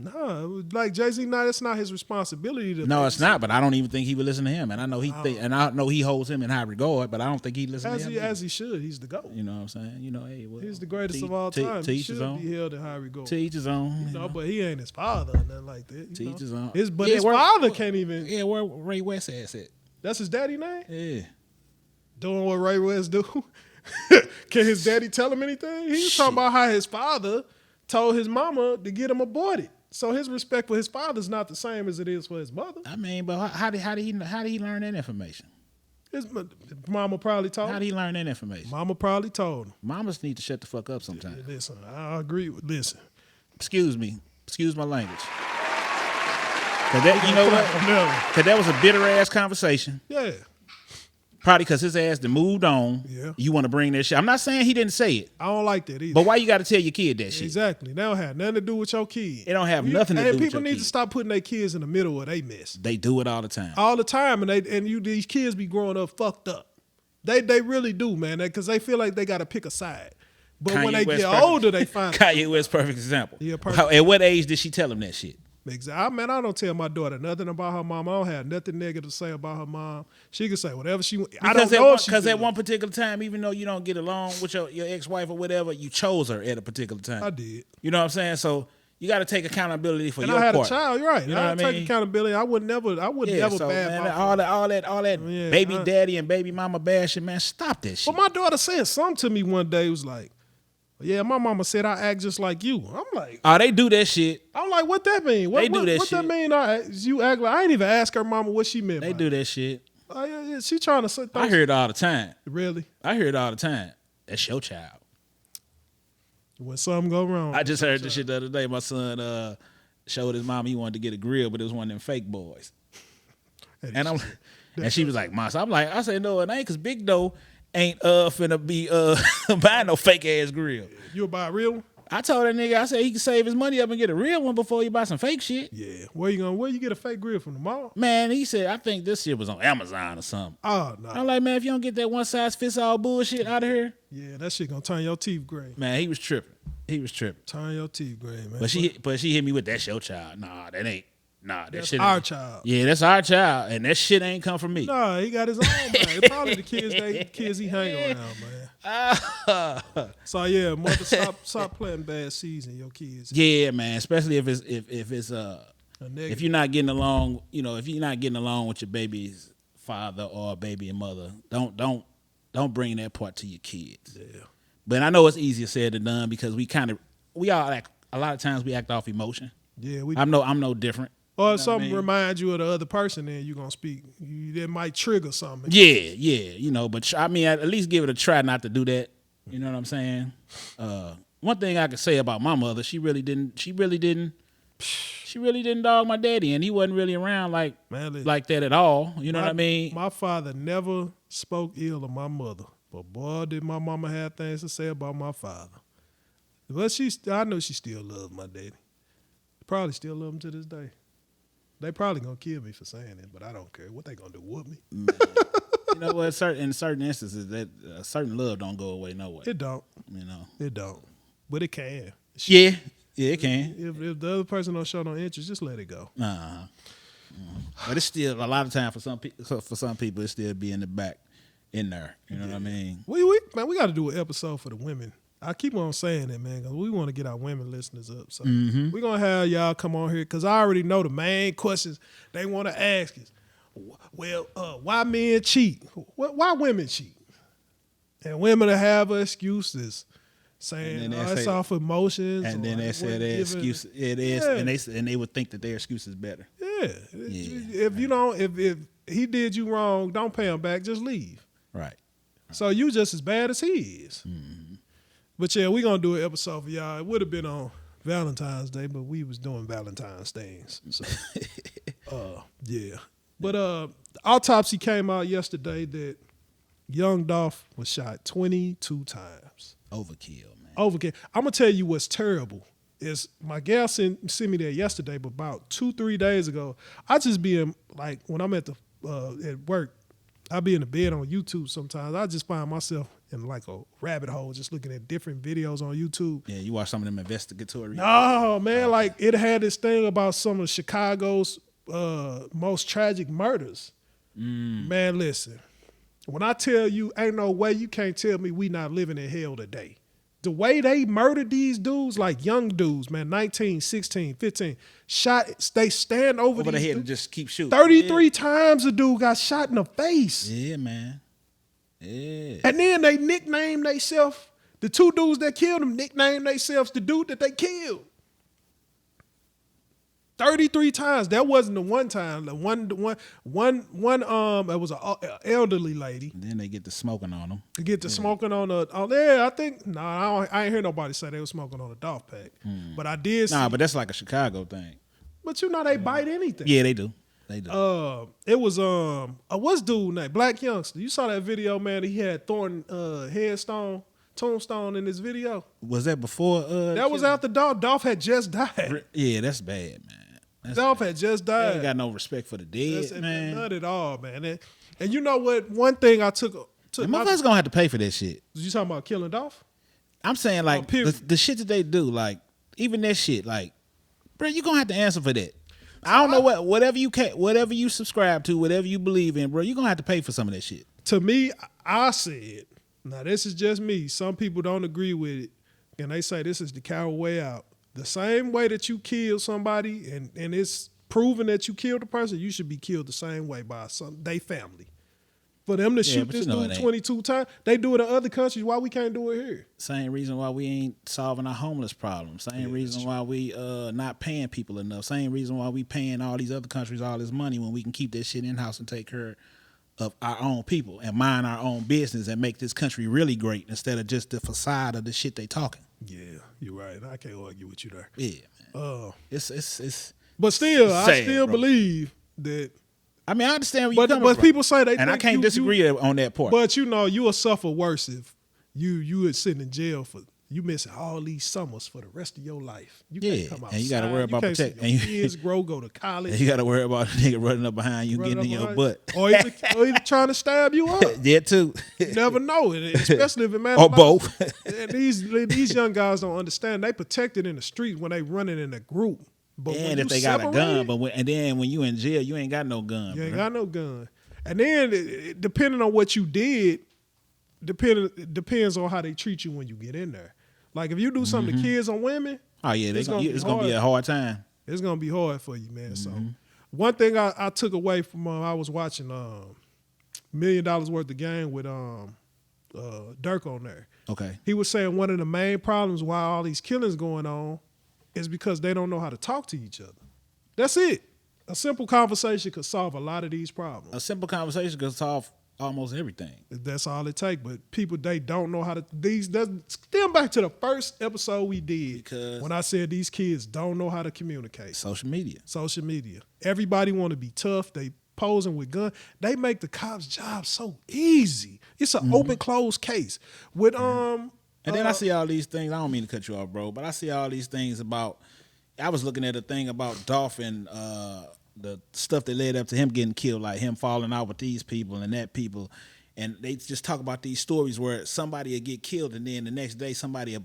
No, like Jay-Z, that's not his responsibility. No, it's not. But I don't even think he would listen to him. And I know I know he holds him in high regard. But I don't think he listens to him. As he should. He's the GOAT. You know what I'm saying? You know, hey, well, he's the greatest of all time. To He each his should own. be held in high regard. To each his own. But he ain't his father or nothing like that. To each his own. His father can't even. Yeah, where Ray West ass at? That's his daddy name? Yeah. Doing what Ray West do? Can his daddy tell him anything? He was talking about how his father told his mama to get him aborted. So his respect for his father is not the same as it is for his mother. I mean, but how did he learn that information? His mama probably told him. How did he learn that information? Mama probably told him. Mamas need to shut the fuck up sometimes. Listen, I agree with. Listen. Excuse my language. Cause that, you know what? Cause that was a bitter ass conversation. Yeah. Probably because his ass done moved on. Yeah. You want to bring that shit. I'm not saying he didn't say it. I don't like that either. But why you got to tell your kid that shit? Exactly. That don't have nothing to do with your kid. It don't have nothing to do with your kid. People need to stop putting their kids in the middle of their mess. They do it all the time. All the time. These kids be growing up fucked up. They really do, man. Because they feel like they got to pick a side. But when they get older, they find Kanye West, perfect example. Yeah, perfect. At what age did she tell him that shit? Exactly. Man, I don't tell my daughter nothing about her mom. I don't have nothing negative to say about her mom. She can say whatever she wants. I don't know because at one particular time, even though you don't get along with your ex-wife or whatever, you chose her at a particular time. I did. You know what I'm saying? So you got to take accountability for your part. And I had a child. You're right. You know I what I mean? take accountability. I would never so, bad man, all that baby daddy and baby mama bashing, man. Stop that shit. But my daughter said something to me one day. It was like, yeah, my mama said I act just like you. I'm like, oh, they do that shit. I'm like, what that mean? They do that what shit. What that mean? You act like I ain't even ask her mama what she meant. They do that shit. Yeah, she trying to say. I hear it all the time. Really? I hear it all the time. That's your child. When something go wrong. I just heard this shit the other day. My son showed his mom he wanted to get a grill, but it was one of them fake boys. And she was like, "Ma," so I said, no, it ain't, cause Big Doe ain't finna be buying no fake ass grill. You'll buy a real one? I told that nigga, I said he can save his money up and get a real one before he buy some fake shit. Yeah. Where you get a fake grill from, the mall? Man, he said, I think this shit was on Amazon or something. Oh, no. I'm like, man, if you don't get that one size fits all bullshit out of here. Yeah, that shit gonna turn your teeth gray. Man, he was tripping. Turn your teeth gray, man. But she hit me with, that's your child. Nah, that ain't. Nah, that's shit our ain't. child. Yeah, that's our child. And that shit ain't come from me. No, he got his own, man. It's probably the kids he hang around, man. So yeah, mother, stop planting bad seeds in your kids. Yeah, man. Especially if you're not getting along, if you're not getting along with your baby's father or baby and mother, don't bring that part to your kids. Yeah. But I know it's easier said than done because we all act, a lot of times we act off emotion. Yeah, I'm no different. Or if something reminds you of the other person, then you're going to speak. That might trigger something. Yeah, but I mean, at least give it a try not to do that. You know what I'm saying? One thing I could say about my mother, she really didn't dog my daddy, and he wasn't really around like that at all. You know what I mean? My father never spoke ill of my mother, but boy, did my mama have things to say about my father. But I know she still loves my daddy. Probably still love him to this day. They probably gonna kill me for saying it, but I don't care. What they gonna do? Whoop me? You know what? In certain instances, that certain love don't go away no way. It don't. It don't. But it can. Yeah, it can. If the other person don't show no interest, just let it go. But it's still a lot of time for some people. It still be in the back, in there. You know what I mean? We got to do an episode for the women. I keep on saying it, man, because we want to get our women listeners up. So we're going to have y'all come on here because I already know the main questions they want to ask is, well, why men cheat? Why women cheat? And women have excuses saying, it's off emotions. And then they say their excuse, it is, and they would think that their excuse is better. Yeah. If you don't, if he did you wrong, don't pay him back, just leave. Right. So you just as bad as he is. Mm-hmm. But yeah, we're going to do an episode for y'all. It would have been on Valentine's Day, but we was doing Valentine's things. So, yeah. But the autopsy came out yesterday that young Dolph was shot 22 times. Overkill, man. Overkill. I'm going to tell you what's terrible is my gal sent me there yesterday, but about 2-3 days ago, I just be in, like, when I'm at work, I be in the bed on YouTube sometimes. I just find myself in like a rabbit hole, just looking at different videos on YouTube. Yeah, you watch some of them investigatory. No, man, like it had this thing about some of Chicago's most tragic murders. Man, listen, when I tell you, ain't no way you can't tell me we not living in hell today. The way they murdered these dudes, like young dudes, man, 19, 16, 15, shot, they stand over the these head dudes. and just keep shooting. 33 times a dude got shot in the face. Yeah, man. Yeah. And then they nicknamed themselves, the two dudes that killed him nicknamed themselves the dude that they killed. 33 times. That wasn't the one time. The one, it was an elderly lady. And then they get to smoking on them. To get to smoking on I think, I ain't hear nobody say they was smoking on a Dolph pack. But I did see. Nah, but that's like a Chicago thing. But you know they bite anything. Yeah, they do. They do. It was what's dude name? Black youngster. You saw that video, man? He had Thornton tombstone in his video. Was that before? That was after Dolph. Dolph had just died. Yeah, that's bad, man. Dolph had just They died. ain't got no respect for the dead, man. Not at all, man. And you know what? One thing I took Motherfuckers gonna have to pay for that shit. You talking about killing Dolph? I'm saying like the shit that they do, like even that shit, like, bro, you gonna have to answer for that. I don't know whatever you subscribe to, whatever you believe in, bro, you gonna have to pay for some of that shit. To me, I said, now this is just me. Some people don't agree with it, and they say this is the coward way out. The same way that you kill somebody and it's proven that you killed a person, you should be killed the same way by they family. For them to shoot this dude 22 times, they do it in other countries. Why we can't do it here? Same reason why we ain't solving our homeless problem. Same reason why we not paying people enough. Same reason why we paying all these other countries all this money when we can keep that shit in-house and take care of our own people and mind our own business and make this country really great instead of just the facade of the shit they talking. Yeah, you're right. I can't argue with you there. Yeah, man. It's but still, sad, I still bro. believe that. I mean, I understand where you're coming but from. people say they and I think can't disagree on that part. But you know, you'll suffer worse if you would sit in jail for you missing all these summers for the rest of your life. You can't come outside. And you got to worry about protecting your kids grow, go to college. And you got to worry about a nigga running up behind you, getting in your butt, or either trying to stab you up. Yeah, too. You never know, especially if it matters. Or both. And these young guys don't understand. They protected in the street when they running in a group. But and if they got a gun, and then when you in jail, you ain't got no gun. You ain't got no gun. And then depending on what you did, depends on how they treat you when you get in there. Like if you do something to kids or women, oh yeah, it's gonna be a hard time. It's gonna be hard for you, man. So one thing I took away from I was watching $1 million worth of game with Dirk on there. Okay. He was saying one of the main problems why all these killings going on is because they don't know how to talk to each other. That's it. A simple conversation could solve a lot of these problems. A simple conversation could solve almost everything. That's all it takes. But people, they don't know how to. Still back to the first episode we did because when I said these kids don't know how to communicate. Social media. Everybody want to be tough. They posing with guns. They make the cops' job so easy. It's an open closed case with And then I see all these things. I don't mean to cut you off, bro, but I see all these things about. I was looking at a thing about Dolph and the stuff that led up to him getting killed, like him falling out with these people and that people, and they just talk about these stories where somebody will get killed and then the next day somebody will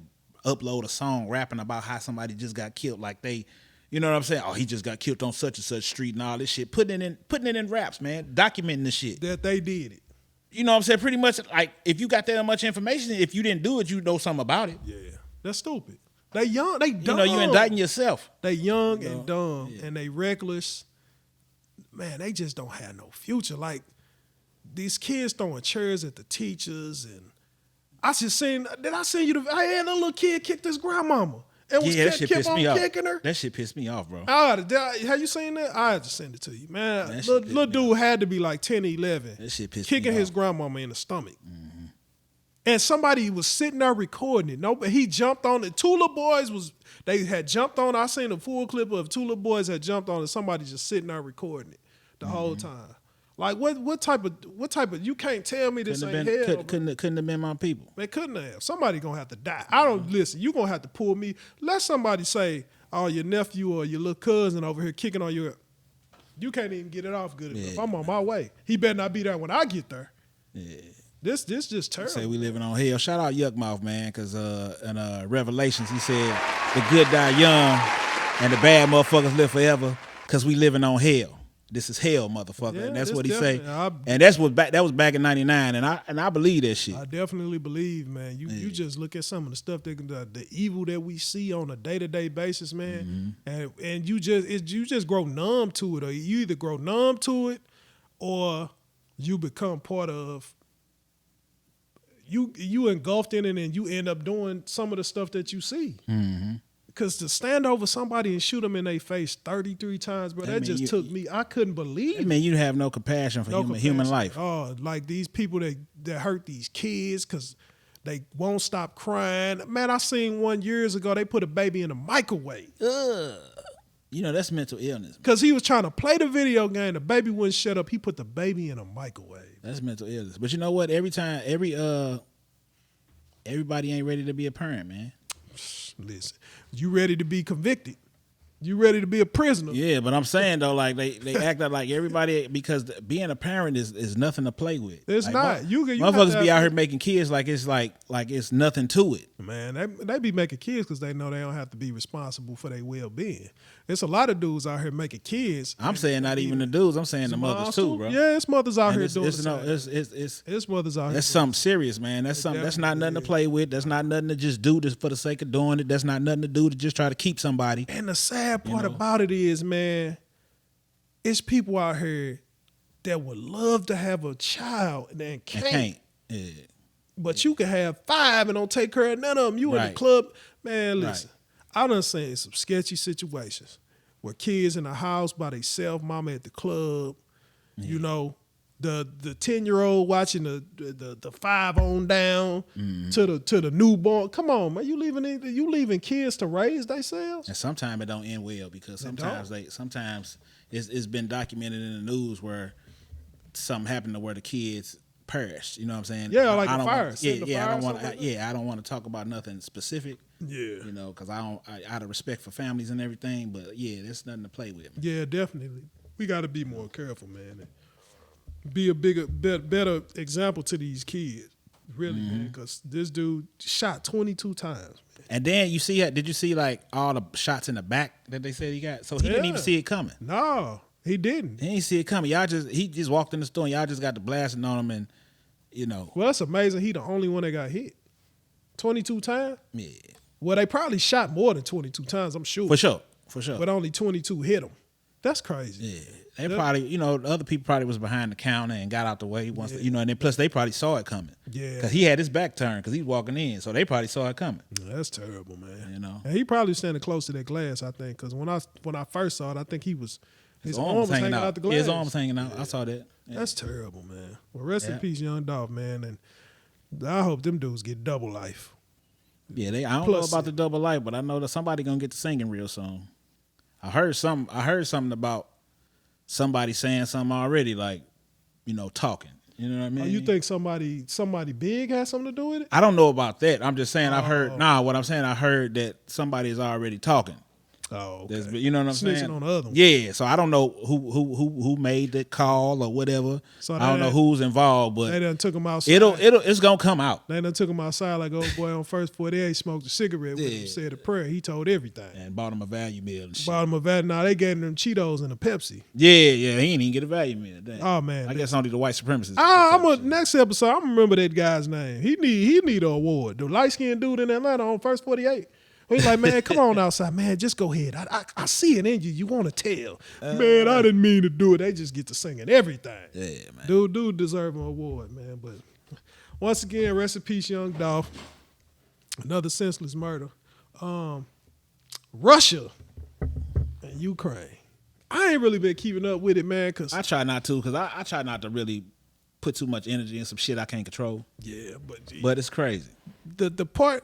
upload a song rapping about how somebody just got killed, like they. You know what I'm saying? Oh, he just got killed on such and such street and all this shit. Putting it in raps, man. Documenting the shit. That they did it. You know what I'm saying? Pretty much, like, if you got that much information, if you didn't do it, you know something about it. Yeah. That's stupid. They young, they dumb. You know, you indicting yourself. They young and dumb, and they reckless. Man, they just don't have no future. Like, these kids throwing chairs at the teachers, and I just seen, I had a little kid kick this grandmama. And that shit pissed me off. Her. That shit pissed me off, bro. Have you seen that? I had to send it to you, man. Little dude had to be like 10 or 11. That shit pissed kicking me off. his grandmama in the stomach. Mm-hmm. And somebody was sitting there recording it. No, but he jumped on it. Two little boys they had jumped on. I seen a full clip of two little boys had jumped on it. Somebody just sitting there recording it the whole time. Like what type of you can't tell me this ain't hell. Couldn't have been my people. Man, couldn't have. Somebody gonna have to die. I don't listen. You gonna have to pull me. Let somebody say, "Oh, your nephew or your little cousin over here kicking on your." You can't even get it off good enough. I'm on my way. He better not be there when I get there. Yeah. This just terrible. Say we living on hell. Shout out Yuckmouth, man, because in Revelations he said the good die young and the bad motherfuckers live forever because we living on hell. This is hell, motherfucker. Yeah, and that's what he say. And that was back in '99, and I believe that shit. I definitely believe, man. You just look at some of the stuff the evil that we see on a day-to-day basis, man, and you just grow numb to it, or you either grow numb to it, or you become part of. You engulfed in it, and you end up doing some of the stuff that you see. Because to stand over somebody and shoot them in their face 33 times, bro, that just took me. I couldn't believe it. I mean, you have no compassion for human life. Oh, like these people that hurt these kids because they won't stop crying. Man, I seen one years ago, they put a baby in a microwave. You know, that's mental illness. Because he was trying to play the video game. The baby wouldn't shut up. He put the baby in a microwave. That's mental illness. But you know what? Everybody ain't ready to be a parent, man. Listen, you ready to be convicted? You ready to be a prisoner? Yeah, but I'm saying though, like they act like everybody, because being a parent is nothing to play with. It's like, not. You motherfuckers be out here making kids like it's nothing to it. Man, they be making kids because they know they don't have to be responsible for their well-being. There's a lot of dudes out here making kids. I'm saying not even the dudes. I'm saying the mothers too, bro. Yeah, it's mothers out here doing it's mothers out here. That's something serious, man. That's something. That's not nothing to play with. That's not nothing to just do this for the sake of doing it. That's not nothing to do to just try to keep somebody. And the sad part about it is, man, it's people out here that would love to have a child and can't. Yeah. But you can have 5 and don't take care of none of them. You in the club, man. Listen, I done seen some sketchy situations where kids in the house by themselves, mama at the club. Yeah. You know, the 10-year-old watching the 5 on down to the newborn. Come on, man, you leaving kids to raise themselves. And sometimes it don't end well because sometimes it's been documented in the news where something happened to where the kids perished. You know what I'm saying? Yeah, like the fire. I don't want to talk about nothing specific. Yeah, you know, because I out of respect for families and everything. But yeah, there's nothing to play with. Yeah, definitely. We got to be more careful, man. Be a better example to these kids, really, man. Because this dude shot 22 times. Man. And then did you see like all the shots in the back that they said he got? So he didn't even see it coming. No, he didn't. He didn't see it coming. He just walked in the store and y'all just got the blasting on him and, you know. Well, that's amazing. He the only one that got hit. 22 times? Yeah. Well, they probably shot more than 22 times, I'm sure. For sure. But only 22 hit him. That's crazy. Yeah. They probably, you know, the other people probably was behind the counter and got out the way once, you know, and then plus they probably saw it coming. Yeah. Because he had his back turned because he was walking in, so they probably saw it coming. Yeah, that's terrible, man. You know. And he probably standing close to that glass, I think, because when I first saw it, I think his arm was hanging out the glass. Yeah, his arm was hanging out. I saw that. Yeah. That's terrible, man. Well, rest in peace, Young Dolph, man. And I hope them dudes get double life. Yeah, I don't know about the double life, but I know that somebody gonna get to singing real soon. I heard something about somebody saying something already, like, you know, talking. You know what I mean? Oh, you think somebody big has something to do with it? I don't know about that. I'm just saying I've heard. What I'm saying, I heard that somebody is already talking. Oh, okay. You know what I'm saying? Snitching on the other one. Yeah, so I don't know who made the call or whatever. So I don't know who's involved, but they done took him outside. It's gonna come out. They done took him outside like old boy on First 48 smoked a cigarette with him, said a prayer. He told everything. And bought him a value meal and shit. Now they gave him Cheetos and a Pepsi. Yeah, he ain't even get a value meal. Damn. Oh man, I guess only the white supremacists. Next episode, I'm gonna remember that guy's name. He need an award. The light skinned dude in Atlanta on First 48. He's like, man, come on outside, man. Just go ahead. I see it in you. You want to tell, man? I didn't mean to do it. They just get to singing everything. Yeah, man. Dude deserve an award, man. But once again, rest in peace, Young Dolph. Another senseless murder. Russia and Ukraine. I ain't really been keeping up with it, man. Cause I try not to, because I try not to really put too much energy in some shit I can't control. Yeah, but it's crazy. The part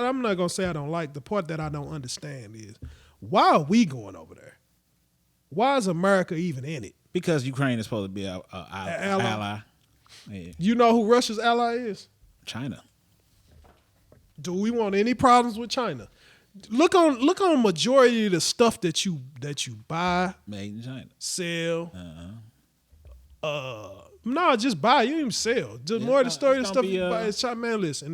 I'm not gonna say I don't like. The part that I don't understand is why are we going over there? Why is America even in it? Because Ukraine is supposed to be our ally. Yeah. You know who Russia's ally is? China. Do we want any problems with China? Look on majority of the stuff that you buy, made in China, sell, No, just buy. You even sell. Just more of the story and stuff. It's man, listen.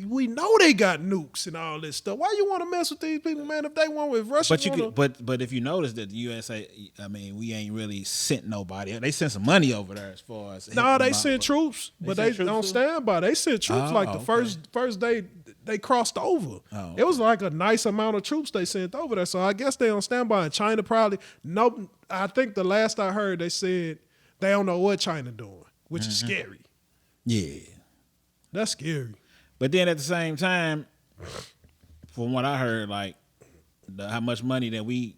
We know they got nukes and all this stuff. Why you want to mess with these people, man? If they want with Russia, but if you notice that the USA, I mean, we ain't really sent nobody. They sent some money over there as far as. No, they sent troops, but they don't stand by. They sent troops the first day they crossed over. Oh, it was like a nice amount of troops they sent over there. So I guess they on standby. And China probably I think the last I heard they said. They don't know what China doing, which is scary. Yeah. That's scary. But then at the same time, from what I heard, like how much money that we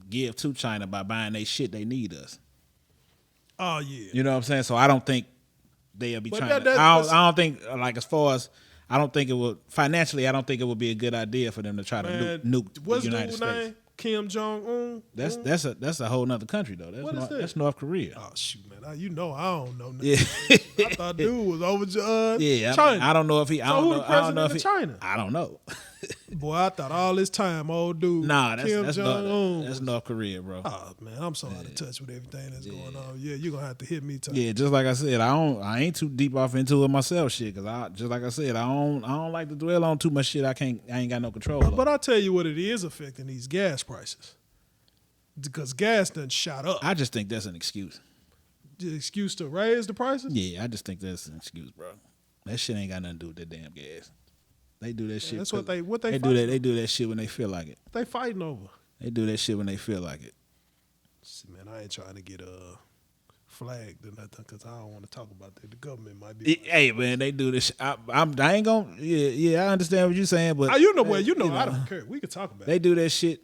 give to China by buying they shit, they need us. Oh, yeah. You know what I'm saying? So I don't think they'll be trying to. I don't think, like, as far as, I don't think it would, financially, I don't think it would be a good idea for them to try to nuke the United States. Name? Kim Jong-un? That's a whole nother country, though. That's North Korea. Oh, shoot, man. I don't know nothing. Yeah. I thought dude was over China. I don't know if he. Who the president of China? I don't know. Boy, I thought all this time, old dude. Nah, Kim Jong-un. That's North Korea, bro. Oh man, I'm so out of touch with everything that's going on. Yeah, you're gonna have to hit me. Yeah, just like I said, I ain't too deep off into it myself, shit. Cause just like I said, I don't like to dwell on too much shit. I ain't got no control. But I tell you what, it is affecting these gas prices because gas done shot up. I just think that's an excuse. The excuse to raise the prices? Yeah, I just think that's an excuse, bro. That shit ain't got nothing to do with that damn gas. They do that shit. That's what they do that. They do that shit when they feel like it. They fighting over. They do that shit when they feel like it. See, man, I ain't trying to get flagged or nothing because I don't want to talk about that. The government might be. Hey, man, they do this. I ain't gonna. Yeah, I understand what you're saying, but I don't care. We can talk about it. They do that shit.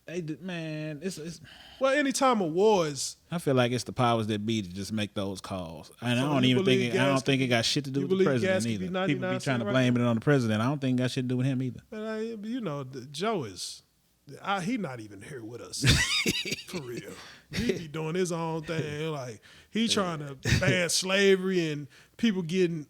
They do, man. It's well, any time of wars. I feel like it's the powers that be to just make those calls, and I don't think it got shit to do with the president either. People be trying to blame it on the president. I don't think it got shit to do with him either. But Joe is. He not even here with us for real. He be doing his own thing. Like he trying to ban slavery and people getting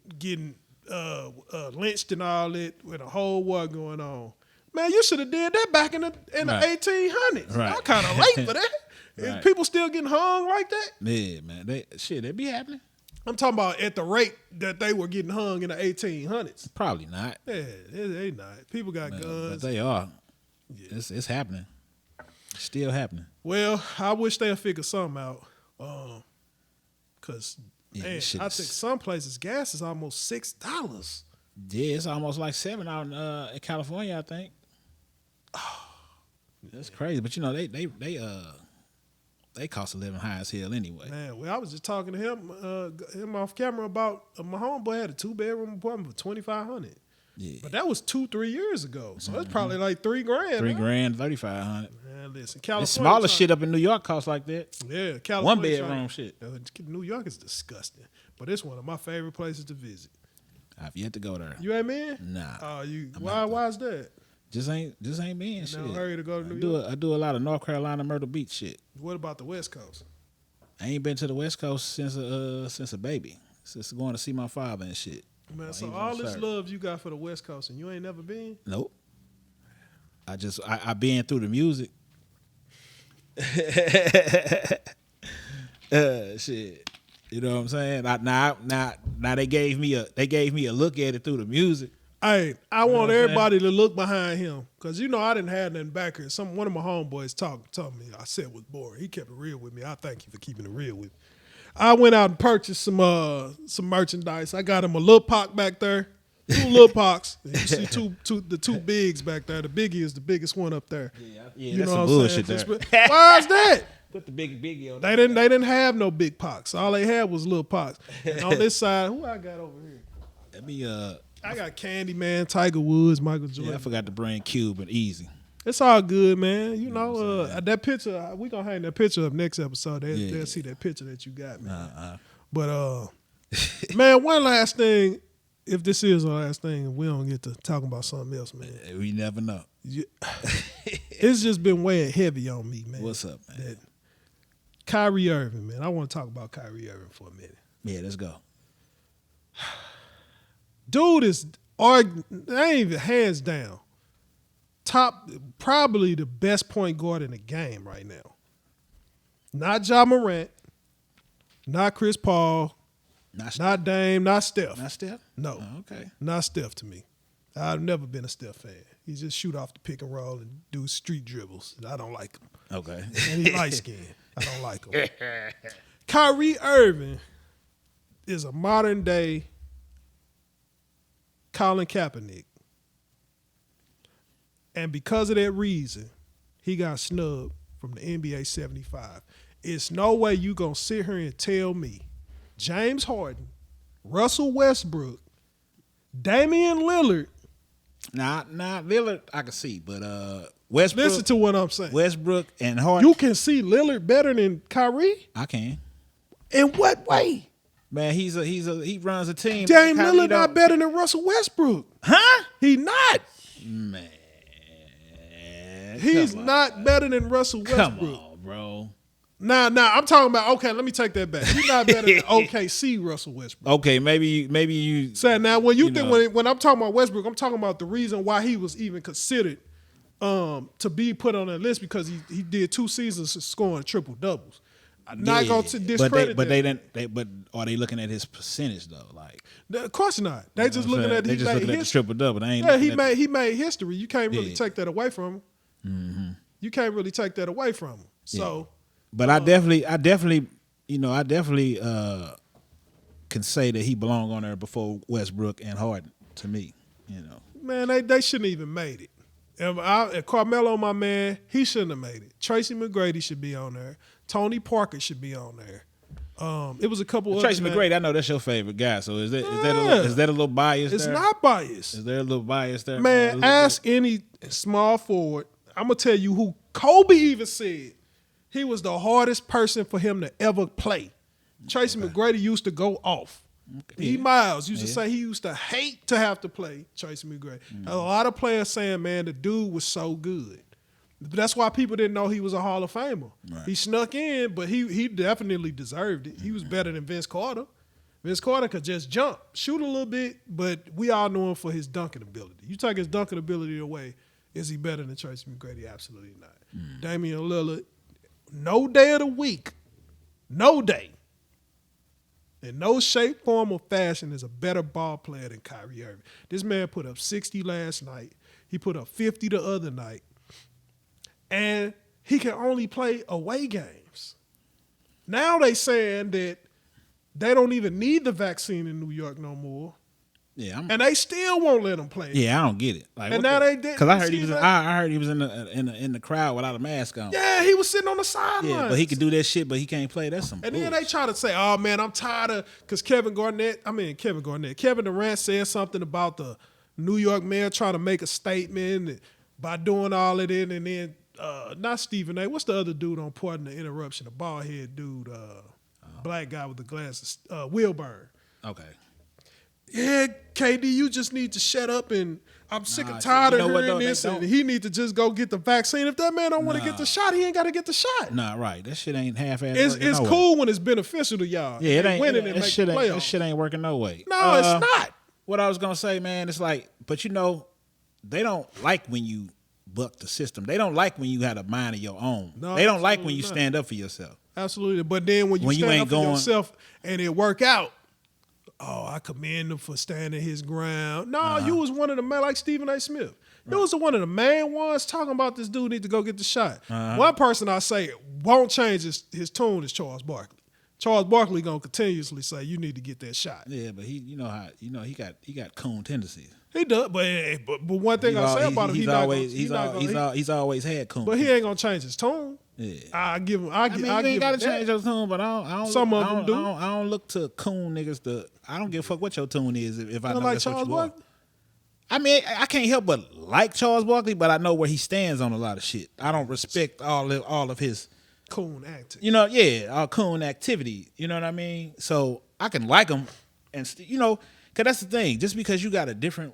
lynched and all that with a whole war going on. Man, you should have did that back in the 1800s. Right. I'm kind of late for that. Is people still getting hung like that? Yeah, man. They be happening. I'm talking about at the rate that they were getting hung in the 1800s. Probably not. Yeah, they not. People got guns. But they are. Yeah. It's happening. It's still happening. Well, I wish they'd figure something out. Because, I think some places gas is almost $6. Yeah, it's almost like $7 out in California, I think. Oh, that's crazy. But they cost of living high as hell anyway. Man, well, I was just talking to him off camera about my homeboy had a 2-bedroom apartment for $2,500. Yeah. But that was 2-3 years ago. So that's probably like $3,000. $3,000, $3,500. Man, listen, California. The smaller shit up in New York costs like that. Yeah, California. 1-bedroom shit. New York is disgusting. But it's one of my favorite places to visit. I've yet to go there. You ain't been? Nah. Why is that? Just ain't been shit. No hurry to go to New York. I do a lot of North Carolina, Myrtle Beach shit. What about the West Coast? I ain't been to the West Coast since a baby. Since going to see my father and shit. Man, so all this love you got for the West Coast and you ain't never been? Nope. I been through the music. Shit. You know what I'm saying? Now they gave me a look at it through the music. Hey, I want everybody to look behind him because I didn't have nothing back here. One of my homeboys told me I said it was boring. He kept it real with me. I thank you for keeping it real with me. I went out and purchased some merchandise. I got him a little pock back there, 2 little pocks. You see the two bigs back there. The biggie is the biggest one up there. Yeah, that's some bullshit there. Why is that? Put the biggie on. They didn't have no big pox. All they had was little pox. And on this side, who I got over here? Let me I got Candyman, Tiger Woods, Michael Jordan. Yeah, I forgot to bring Cube and Easy. It's all good, man. That picture, we gonna hang that picture up next episode. They'll see that picture that you got, man. But man, one last thing. If this is our last thing, we don't get to talking about something else, man. We never know. It's just been weighing heavy on me, man. What's up, man? Kyrie Irving, man. I want to talk about Kyrie Irving for a minute. Yeah, let's go. Dude is hands down top, probably the best point guard in the game right now. Not Ja Morant, not Chris Paul, Not Dame, not Steph. Not Steph? No. Oh, okay. Not Steph to me. I've never been a Steph fan. He just shoot off the pick and roll and do street dribbles. I don't like him. Okay. And he light skinned. I don't like him. Kyrie Irving is a modern day Colin Kaepernick. And because of that reason, he got snubbed from the NBA 75. It's no way you gonna sit here and tell me James Harden, Russell Westbrook, Damian Lillard. Nah, Lillard I can see, but Westbrook. Listen to what I'm saying. Westbrook and Harden. You can see Lillard better than Kyrie? I can. In what way? Man, he runs a team. Dame Kyrie Lillard not better than Russell Westbrook. Huh? He not. Man. He's not better than Russell Westbrook. Come on, bro. Nah, I'm talking about, okay, let me take that back. He's not better than OKC Russell Westbrook. Okay, maybe you So now when you think know. when I'm talking about Westbrook, I'm talking about the reason why he was even considered to be put on that list because he did 2 seasons scoring triple doubles. I'm not going to discredit but that. but are they looking at his percentage though? Like, Of course not. They just looking at they just looking at the triple double. They ain't yeah, looking at he made history. You can't really Yeah. take that away from him. Mm-hmm. You can't really take that away from him. So, But I definitely can say that he belonged on there before Westbrook and Harden to me. You know, man, they shouldn't even made it. If Carmelo, my man, he shouldn't have made it. Tracy McGrady should be on there. Tony Parker should be on there. It was a couple. Tracy other McGrady, I know that's your favorite guy. So is that a little bias? It's there? not biased. Is there a little bias there? Man, ask any small forward. I'm gonna tell you who Kobe even said he was the hardest person for him to ever play. Tracy McGrady used to go off. E. Miles used to say he used to hate to have to play Tracy McGrady. A lot of players saying, man, the dude was so good. But that's why people didn't know he was a Hall of Famer. Right. He snuck in, but he definitely deserved it. He was better than Vince Carter. Vince Carter could just jump, shoot a little bit, but we all know him for his dunking ability. You take his dunking ability away, is he better than Tracy McGrady? Absolutely not. Damian Lillard, no day of the week, no day, in no shape, form, or fashion is a better ball player than Kyrie Irving. This man put up 60 last night. He put up 50 the other night. And he can only play away games. Now they saying that they don't even need the vaccine in New York no more. Yeah, and they still won't let him play. Yeah, I don't get it. Like, and now they did because I heard he was. I heard he was in the crowd without a mask on. Yeah, he was sitting on the sideline. Yeah, but he could do that shit, but he can't play. That's some. And bullshit. then they try to say, "Oh man, I'm tired of," because Kevin Durant said something about the New York mayor trying to make a statement by doing all of it, and then not Stephen A. What's the other dude on Pardon the Interruption? The bald head dude, black guy with the glasses, Will Byrne. Okay. Yeah, KD, you just need to shut up, and I'm sick and tired of hearing this, and he need to just go get the vaccine. If that man don't want to get the shot, he ain't got to get the shot. Nah, right. That shit ain't half-ass. It's cool when it's beneficial to y'all. Yeah, it ain't. Winning and making playoffs. That shit ain't working no way. No, it's not. What I was gonna say, man, it's like, but you know, they don't like when you buck the system. They don't like when you had a mind of your own. No, they don't like when you stand up for yourself. Absolutely, but then when you stand up for yourself and it work out. Oh, I commend him for standing his ground. No, you was one of the men like Stephen A. Smith. You was one of the main ones talking about this dude need to go get the shot. One person I say won't change his tune is Charles Barkley. Charles Barkley gonna continuously say you need to get that shot. Yeah, but he he got coon tendencies. He does, but one thing I say about him, he's always had coon. But he ain't gonna change his tune. Yeah, I give him. You ain't gotta change your tune, but I don't. Some of them do. I don't look to coon niggas to. I don't give a fuck what your tune is if I know like that's Charles what you Barkley? are. I mean, I can't help but like Charles Barkley, but I know where he stands on a lot of shit. I don't respect all of his coon acting. You know, all coon activity. You know what I mean? So I can like him, and because that's the thing. Just because you got a different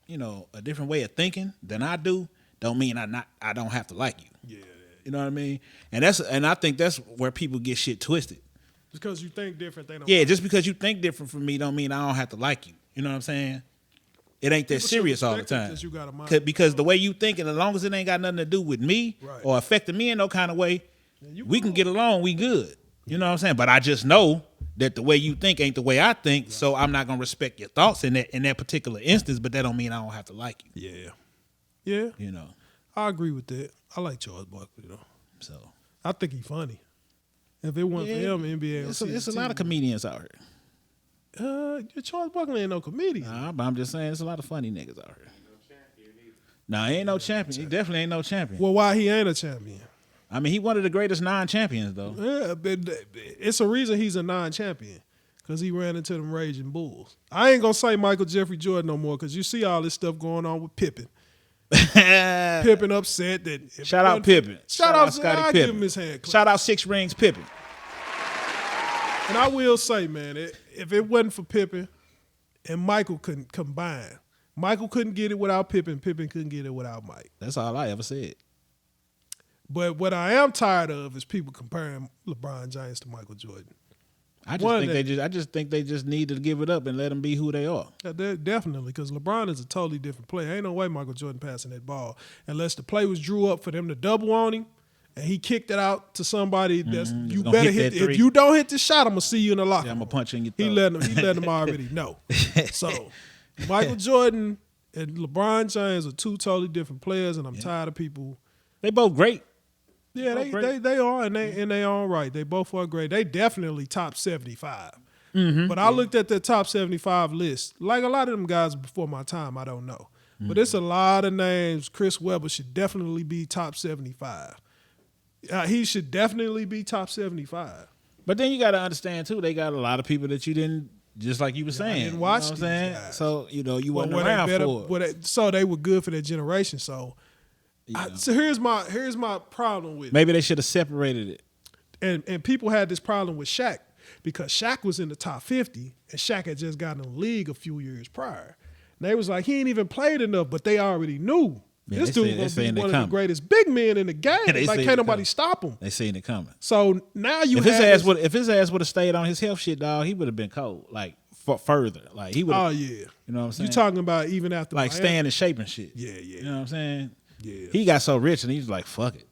way of thinking than I do, don't mean I don't have to like you. Yeah. You know what I mean? And I think that's where people get shit twisted. Just because you think different, they don't. Yeah, just because you think different from me don't mean I don't have to like you. You know what I'm saying? It ain't that serious all the time. You got a mind. Because the way you think, and as long as it ain't got nothing to do with me or affecting me in no kind of way, we can get along. We good. You know what I'm saying? But I just know that the way you think ain't the way I think, so I'm not gonna respect your thoughts in that particular instance. But that don't mean I don't have to like you. Yeah. You know. I agree with that. I like Charles Barkley though. So I think he's funny. If it wasn't for him, NBA. It's a lot of comedians out here. Charles Barkley ain't no comedian. Nah, but I'm just saying, it's a lot of funny niggas out here. Nah, he ain't no champion. He definitely ain't no champion. Well, why he ain't a champion? I mean, he one of the greatest non-champions, though. Yeah, but it's a reason he's a non-champion. Because he ran into them raging bulls. I ain't going to say Michael Jeffrey Jordan no more because you see all this stuff going on with Pippen. Pippen upset that... Shout out Pippen. Shout out Scottie Pippen. Pippen. Give him his hand clap. Shout out 6 Rings Pippen. And I will say, man, if it wasn't for Pippen and Michael couldn't combine, Michael couldn't get it without Pippen. Pippen couldn't get it without Mike. That's all I ever said. But what I am tired of is people comparing LeBron James to Michael Jordan. I just think they just need to give it up and let them be who they are. Definitely, because LeBron is a totally different player. Ain't no way Michael Jordan passing that ball unless the play was drew up for them to double on him and he kicked it out to somebody that's you better hit. If you don't hit the shot, I'm gonna see you in the locker room. I'm gonna punch you in your throat. He let him already know. So Michael Jordan and LeBron James are two totally different players, and I'm tired of people. They both great. Yeah, they are, and they all right. They both are great. They definitely top 75. But I looked at the top 75 list. Like a lot of them guys before my time, I don't know. But it's a lot of names. Chris Webber should definitely be top 75. He should definitely be top 75. But then you got to understand, too, they got a lot of people that you didn't, just like you were saying. I didn't watch you know these what I'm saying? guys. So, you wasn't around for it. So they were good for their generation. So so here's my problem with it. Maybe they should have separated it. And people had this problem with Shaq because Shaq was in the top 50 and Shaq had just gotten in the league a few years prior. And they was like, he ain't even played enough, but they already knew. This dude was going to be one of the greatest big men in the game. Like, can't nobody stop him. They seen it coming. So now if his ass would have stayed on his health shit, dog, he would have been cold. Like, further. Like, he would have. Oh, yeah. You know what I'm saying? You talking about even after like Miami? staying in shape and shit. Yeah. You know what I'm saying? Yeah. He got so rich and he was like, fuck it.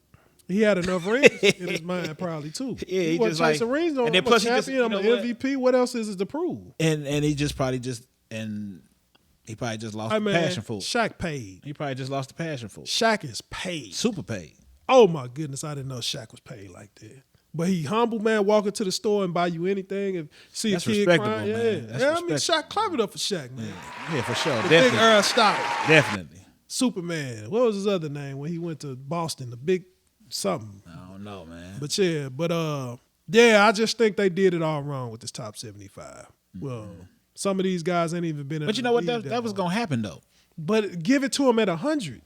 He had enough rings in his mind probably too. Yeah, he just like rings on. And then I'm plus a champion, I'm an MVP. What else is it to prove? And he just probably just he probably just lost the passion for it. Shaq paid. He probably just lost the passion for it. Shaq is paid. Super paid. Oh my goodness, I didn't know Shaq was paid like that. But he humble, man, walk into the store and buy you anything and see That's a kid respectable, crying. man. Yeah, I mean, Shaq, clap it up for Shaq, man. Yeah, for sure. The Definitely. big Earl Stoddard. Definitely. Superman. What was his other name when he went to Boston? The big something. I don't know, man. But yeah, I just think they did it all wrong with this top 75. Mm-hmm. Well, some of these guys ain't even been in But you know what? That was going to happen, though. But give it to them at 100.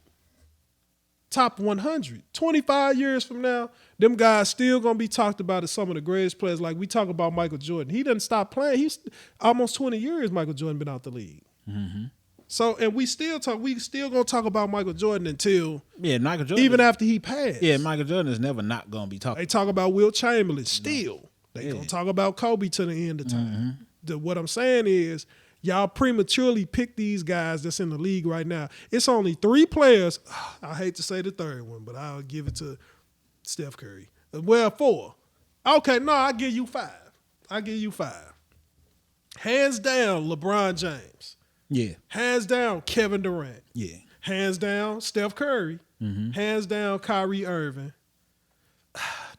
Top 100. 25 years from now, them guys still going to be talked about as some of the greatest players. Like we talk about Michael Jordan. He doesn't stop playing. He's almost 20 years Michael Jordan been out the league. Mm-hmm. So, and we still gonna talk about Michael Jordan until Michael Jordan even after he passed. Yeah, Michael Jordan is never not gonna be talked. They talk about Wilt Chamberlain still. They gonna talk about Kobe to the end of time. What I'm saying is, y'all prematurely pick these guys that's in the league right now. It's only 3 players. I hate to say the third one, but I'll give it to Steph Curry. Well, 4. Okay, no, I'll give you 5. Hands down, LeBron James. Yeah. Hands down, Kevin Durant. Yeah. Hands down, Steph Curry. Mm-hmm. Hands down, Kyrie Irving.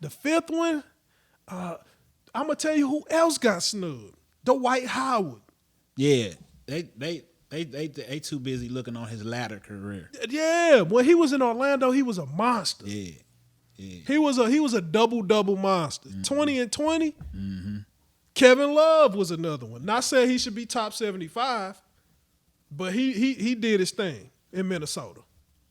The 5th one, I'm going to tell you who else got snubbed. Dwight Howard. Yeah. They too busy looking on his latter career. Yeah. When he was in Orlando, he was a monster. Yeah. He was a double monster. 20 and 20. Mm-hmm. Kevin Love was another one. Not saying he should be top 75. But he did his thing in Minnesota.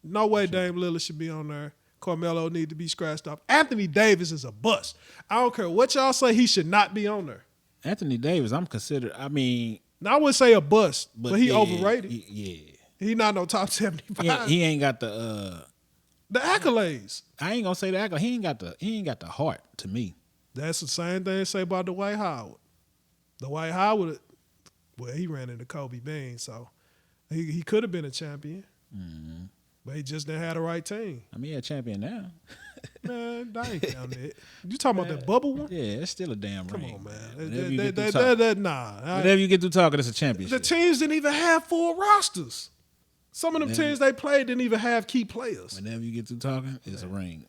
No way Dame Lillard should be on there. Carmelo need to be scratched off. Anthony Davis is a bust. I don't care what y'all say, he should not be on there. Anthony Davis, I wouldn't say a bust, but he overrated. He not no top 75. He ain't got the accolades. I ain't gonna say the accolades. He ain't got the heart to me. That's the same thing they say about Dwight Howard. Dwight Howard, well, he ran into Kobe Bean, so he could have been a champion, but he just didn't have the right team. I mean, he a champion now. Man, I ain't down that. You talking about that bubble one? Yeah, it's still a damn Come ring. on, man. Whenever you get through talking, it's a championship. The teams didn't even have full rosters. Some of them teams they played didn't even have key players. Whenever you get through talking, it's a ring.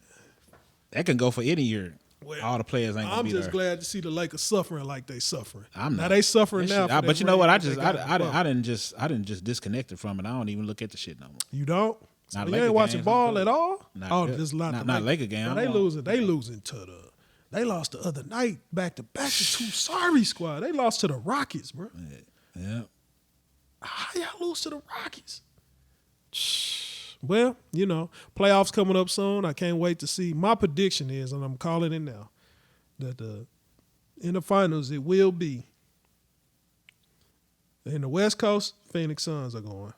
That can go for any year. Well, all the players ain't gonna be there. I'm just glad to see the Lakers suffering like they suffering. I'm not. Now they suffering now. But you know what? I didn't just disconnect it from it. I don't even look at the shit no more. You don't? So Not you Laker ain't watching games, ball at all? Not Laker game. Now they losing. They losing to the. They lost the other night back to back to two sorry squad. They lost to the Rockets, bro. Yeah. How y'all lose to the Rockets? Well, playoffs coming up soon. I can't wait to see. My prediction is, and I'm calling it now, that in the finals it will be. In the West Coast, Phoenix Suns are going.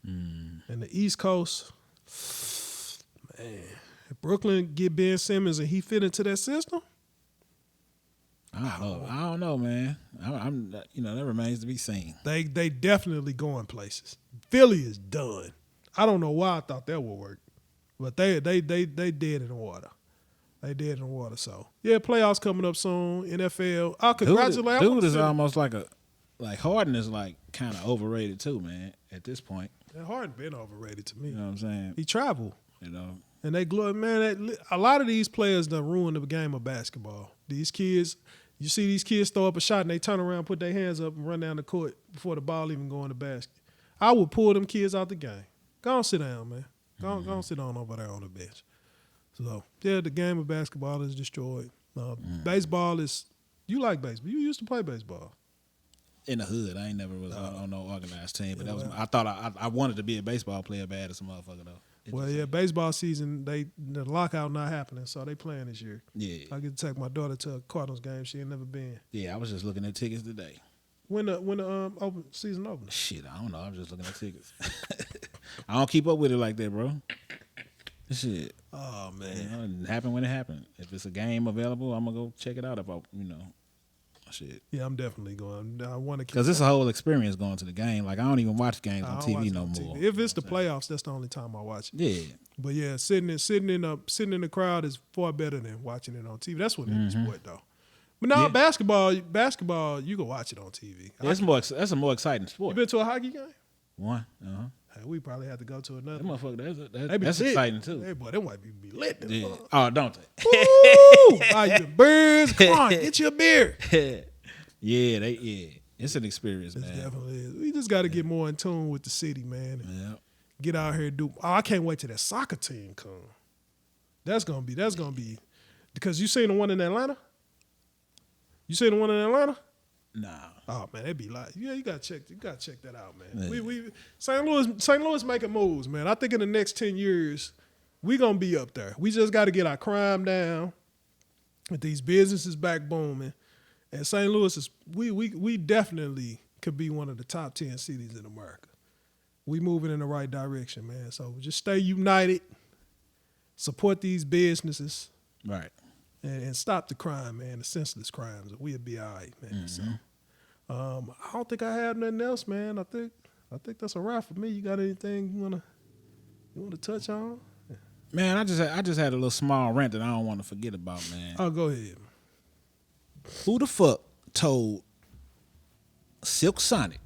In the East Coast, man, if Brooklyn get Ben Simmons and he fit into that system, I don't know, man. I'm that remains to be seen. They definitely going places. Philly is done. I don't know why I thought that would work, but they dead in the water. They dead in the water. So yeah, playoffs coming up soon. NFL. I congratulate. Dude is almost like Harden is like kind of overrated too, man. At this point, Harden been overrated to me. You know what I'm saying? He traveled. And they glory, man. A lot of these players done ruined the game of basketball. These kids. You see these kids throw up a shot and they turn around, put their hands up and run down the court before the ball even go in the basket. I would pull them kids out the game. Go on, sit down, man. Go on, sit down over there on the bench. So, yeah, the game of basketball is destroyed. Baseball is – you like baseball. You used to play baseball. In the hood. I ain't never was on no organized team. But I thought I wanted to be a baseball player bad as a motherfucker, though. Baseball season, the lockout not happening, so they playing this year. Yeah. I get to take my daughter to a Cardinals game. She ain't never been. Yeah, I was just looking at tickets today. When the open season open? Shit, I don't know. I'm just looking at tickets. I don't keep up with it like that, bro. Shit. Oh man. It happened when it happened. If it's a game available, I'm gonna go check it out. Shit. Yeah, I'm definitely going. I want to because it's a whole experience going to the game. Like I don't even watch games on TV no more. If it's the playoffs, that's the only time I watch it. Yeah. But yeah, sitting in the crowd is far better than watching it on TV. That's what it is, sport though. But now basketball, you can watch it on TV. That's a more exciting sport. You been to a hockey game? One. Hey, we probably have to go to another. That motherfucker, that's exciting too. Hey, boy, them might be lit. Yeah. Oh, don't they? Woo! You birds, come on, get you a beer. It's an experience, man. It definitely is. We just got to get more in tune with the city, man. Yeah. Get out here and do. Oh, I can't wait till that soccer team come. That's gonna be because you seen the one in Atlanta. You seen the one in Atlanta? Nah. Oh man, that'd be like, yeah, you gotta check that out, man. Yeah. We St. Louis making moves, man. I think in the next 10 years, we gonna be up there. We just gotta get our crime down, with these businesses back booming. And St. Louis is we definitely could be one of the top 10 cities in America. We moving in the right direction, man. So just stay united, support these businesses. Right. And stop the crime, man, the senseless crimes. We'll be all right, man. So I don't think I have nothing else, man. I think that's a wrap for me. You got anything you wanna touch on? Man, I just had a little small rant that I don't want to forget about, man. Oh, go ahead. Who the fuck told Silk Sonic,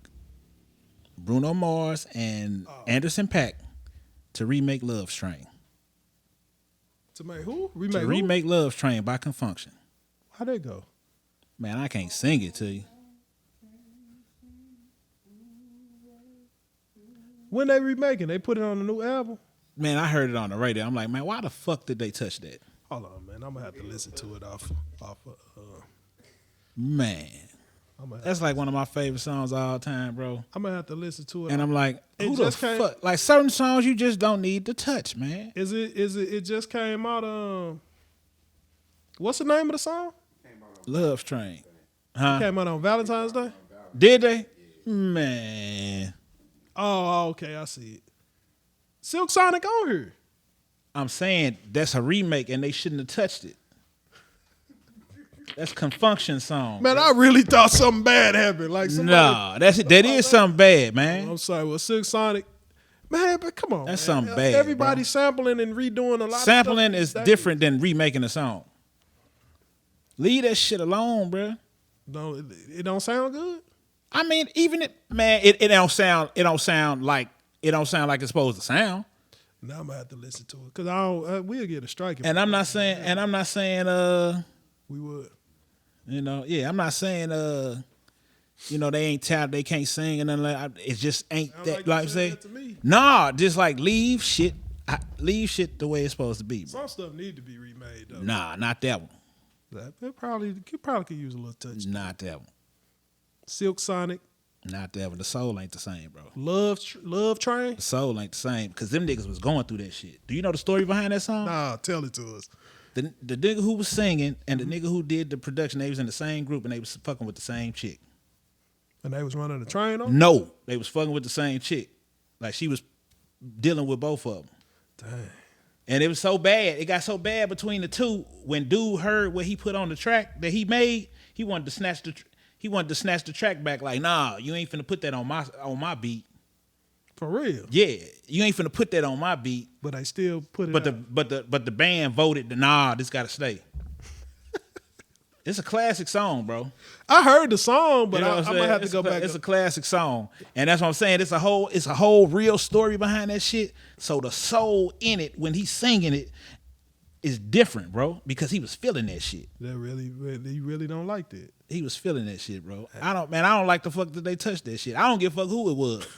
Bruno Mars, and Anderson .Paak to remake Love Train? To make who? Remake Love Train by Confunction. How'd that go? Man, I can't sing it to you. When they remaking, they put it on a new album? Man, I heard it on the radio. I'm like, man, why the fuck did they touch that? Hold on, man. I'm going to have to listen to it off Man. That's like one of my favorite songs of all time, bro. I'm going to have to listen to it. And I'm like, who the fuck? Like, certain songs you just don't need to touch, man. It just came out, what's the name of the song? Love Train. Huh? It came out on Valentine's Day? Did they? Man. Oh, okay, I see it. Silk Sonic on here. I'm saying that's a remake and they shouldn't have touched it. That's Confunction song. Man, I really thought something bad happened. Like somebody, that is something bad, man. I'm sorry. Well, Silk Sonic, Man, but come on. That's man. something bad. Everybody bro. sampling and redoing a lot Sampling of is stuff. different than remaking a song. Leave that shit alone, bro. No, it don't sound good. I mean, even it don't sound like it's supposed to sound. Now I'm gonna have to listen to it because I don't. We'll get a strike. And I'm not saying we would. You know, yeah, I'm not saying you know, they ain't talented, they can't sing and nothing like that. It just ain't Sound that like I'm you saying. said that to me. Nah, just like leave shit the way it's supposed to be, bro. Some stuff need to be remade though. Nah, not that one. That probably could use a little touch. Not that one. Silk Sonic, Not that one. The soul ain't the same, bro. Love Train. The soul ain't the same because them niggas was going through that shit. Do you know the story behind that song? Nah, tell it to us. The nigga who was singing and the nigga who did the production, they was in the same group and they was fucking with the same chick. And they was running the train on. No, they was fucking with the same chick. Like she was dealing with both of them. Dang. And it was so bad. It got so bad between the two. When dude heard what he put on the track that he made, he wanted to snatch the track back. Like, nah, you ain't finna put that on my beat. For real. Yeah, you ain't finna put that on my beat. But they still put it. But the band voted, nah, this gotta stay. It's a classic song, bro. I heard the song, but You know what I'm gonna have to go back. It's a classic song, and that's what I'm saying. It's a whole real story behind that shit. So the soul in it when he's singing it is different, bro, because he was feeling that shit. That you really don't like that. He was feeling that shit, bro. I don't like the fuck that they touched that shit. I don't give a fuck who it was.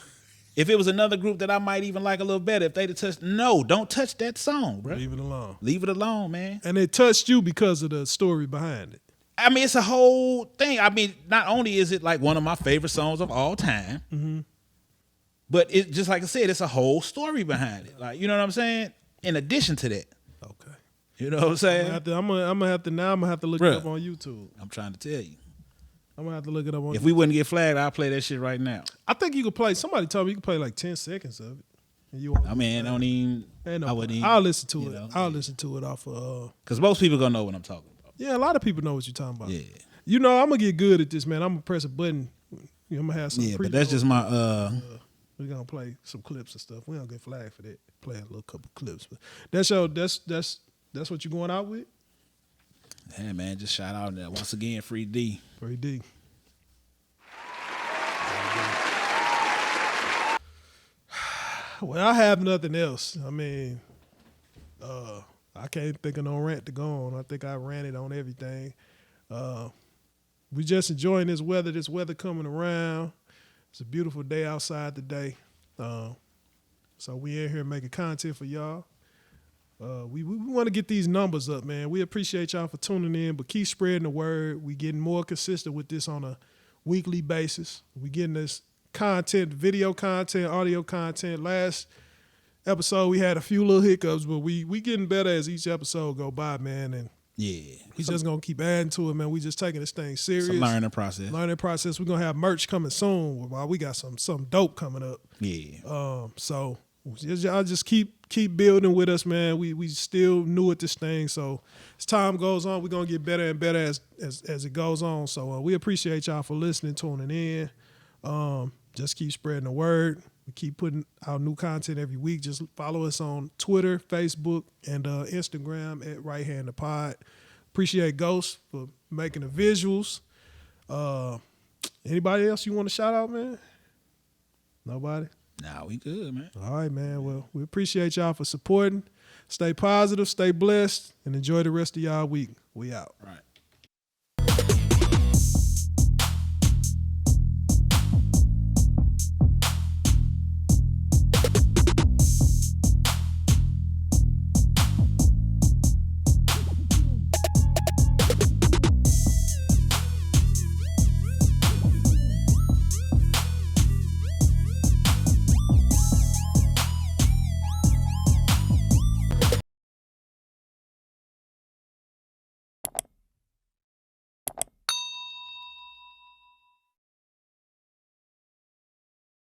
If it was another group that I might even like a little better, if they'd have touched, no, don't touch that song, bro. Leave it alone. Leave it alone, man. And it touched you because of the story behind it. I mean, it's a whole thing. I mean, not only is it like one of my favorite songs of all time, but it just like I said, it's a whole story behind it. Like, you know what I'm saying? In addition to that, Okay. you know what I'm saying? I'm gonna have to look Bruh. it up on YouTube. I'm trying to tell you. I'm gonna have to look it up on. If we wouldn't get flagged, I'll play that shit right now. I think you could play. Somebody told me you could play like 10 seconds of it. And you won't I mean, I don't even. Ain't no I wouldn't even. I'll listen to you it. know, I'll listen to it off of. Because most people gonna know what I'm talking about. Yeah, a lot of people know what you're talking about. Yeah. You know, I'm gonna get good at this, man. I'm gonna press a button. I'm gonna have some. Yeah, but that's just my. We're gonna play some clips and stuff. We don't get flagged for that. Play a little couple clips, but that's what you going out with. Hey man, just shout out there once again, Free D. Free D. Well, I have nothing else. I mean, I can't think of no rant to go on. I think I ranted on everything. We just enjoying this weather. This weather coming around. It's a beautiful day outside today. So we in here making content for y'all. We want to get these numbers up, man. We appreciate y'all for tuning in, but keep spreading the word. We getting more consistent with this on a weekly basis. We getting this content, video content, audio content. Last episode we had a few little hiccups, but we getting better as each episode go by, man. And Yeah. we just gonna keep adding to it, man. We just taking this thing serious. It's a learning process. Learning process. We're gonna have merch coming soon. While we got some dope coming up. Yeah. So y'all just keep building with us, man. We still new at this thing, so as time goes on, we're gonna get better and better as it goes on. So we appreciate y'all for listening, tuning in. Just keep spreading the word. We keep putting out new content every week. Just follow us on Twitter, Facebook, and Instagram at Right Hand the Pod. Appreciate Ghost for making the visuals. Anybody else you want to shout out, man? Nobody? Nah, we good, man. All right, man. Well, we appreciate y'all for supporting. Stay positive, stay blessed, and enjoy the rest of y'all week. We out. Right.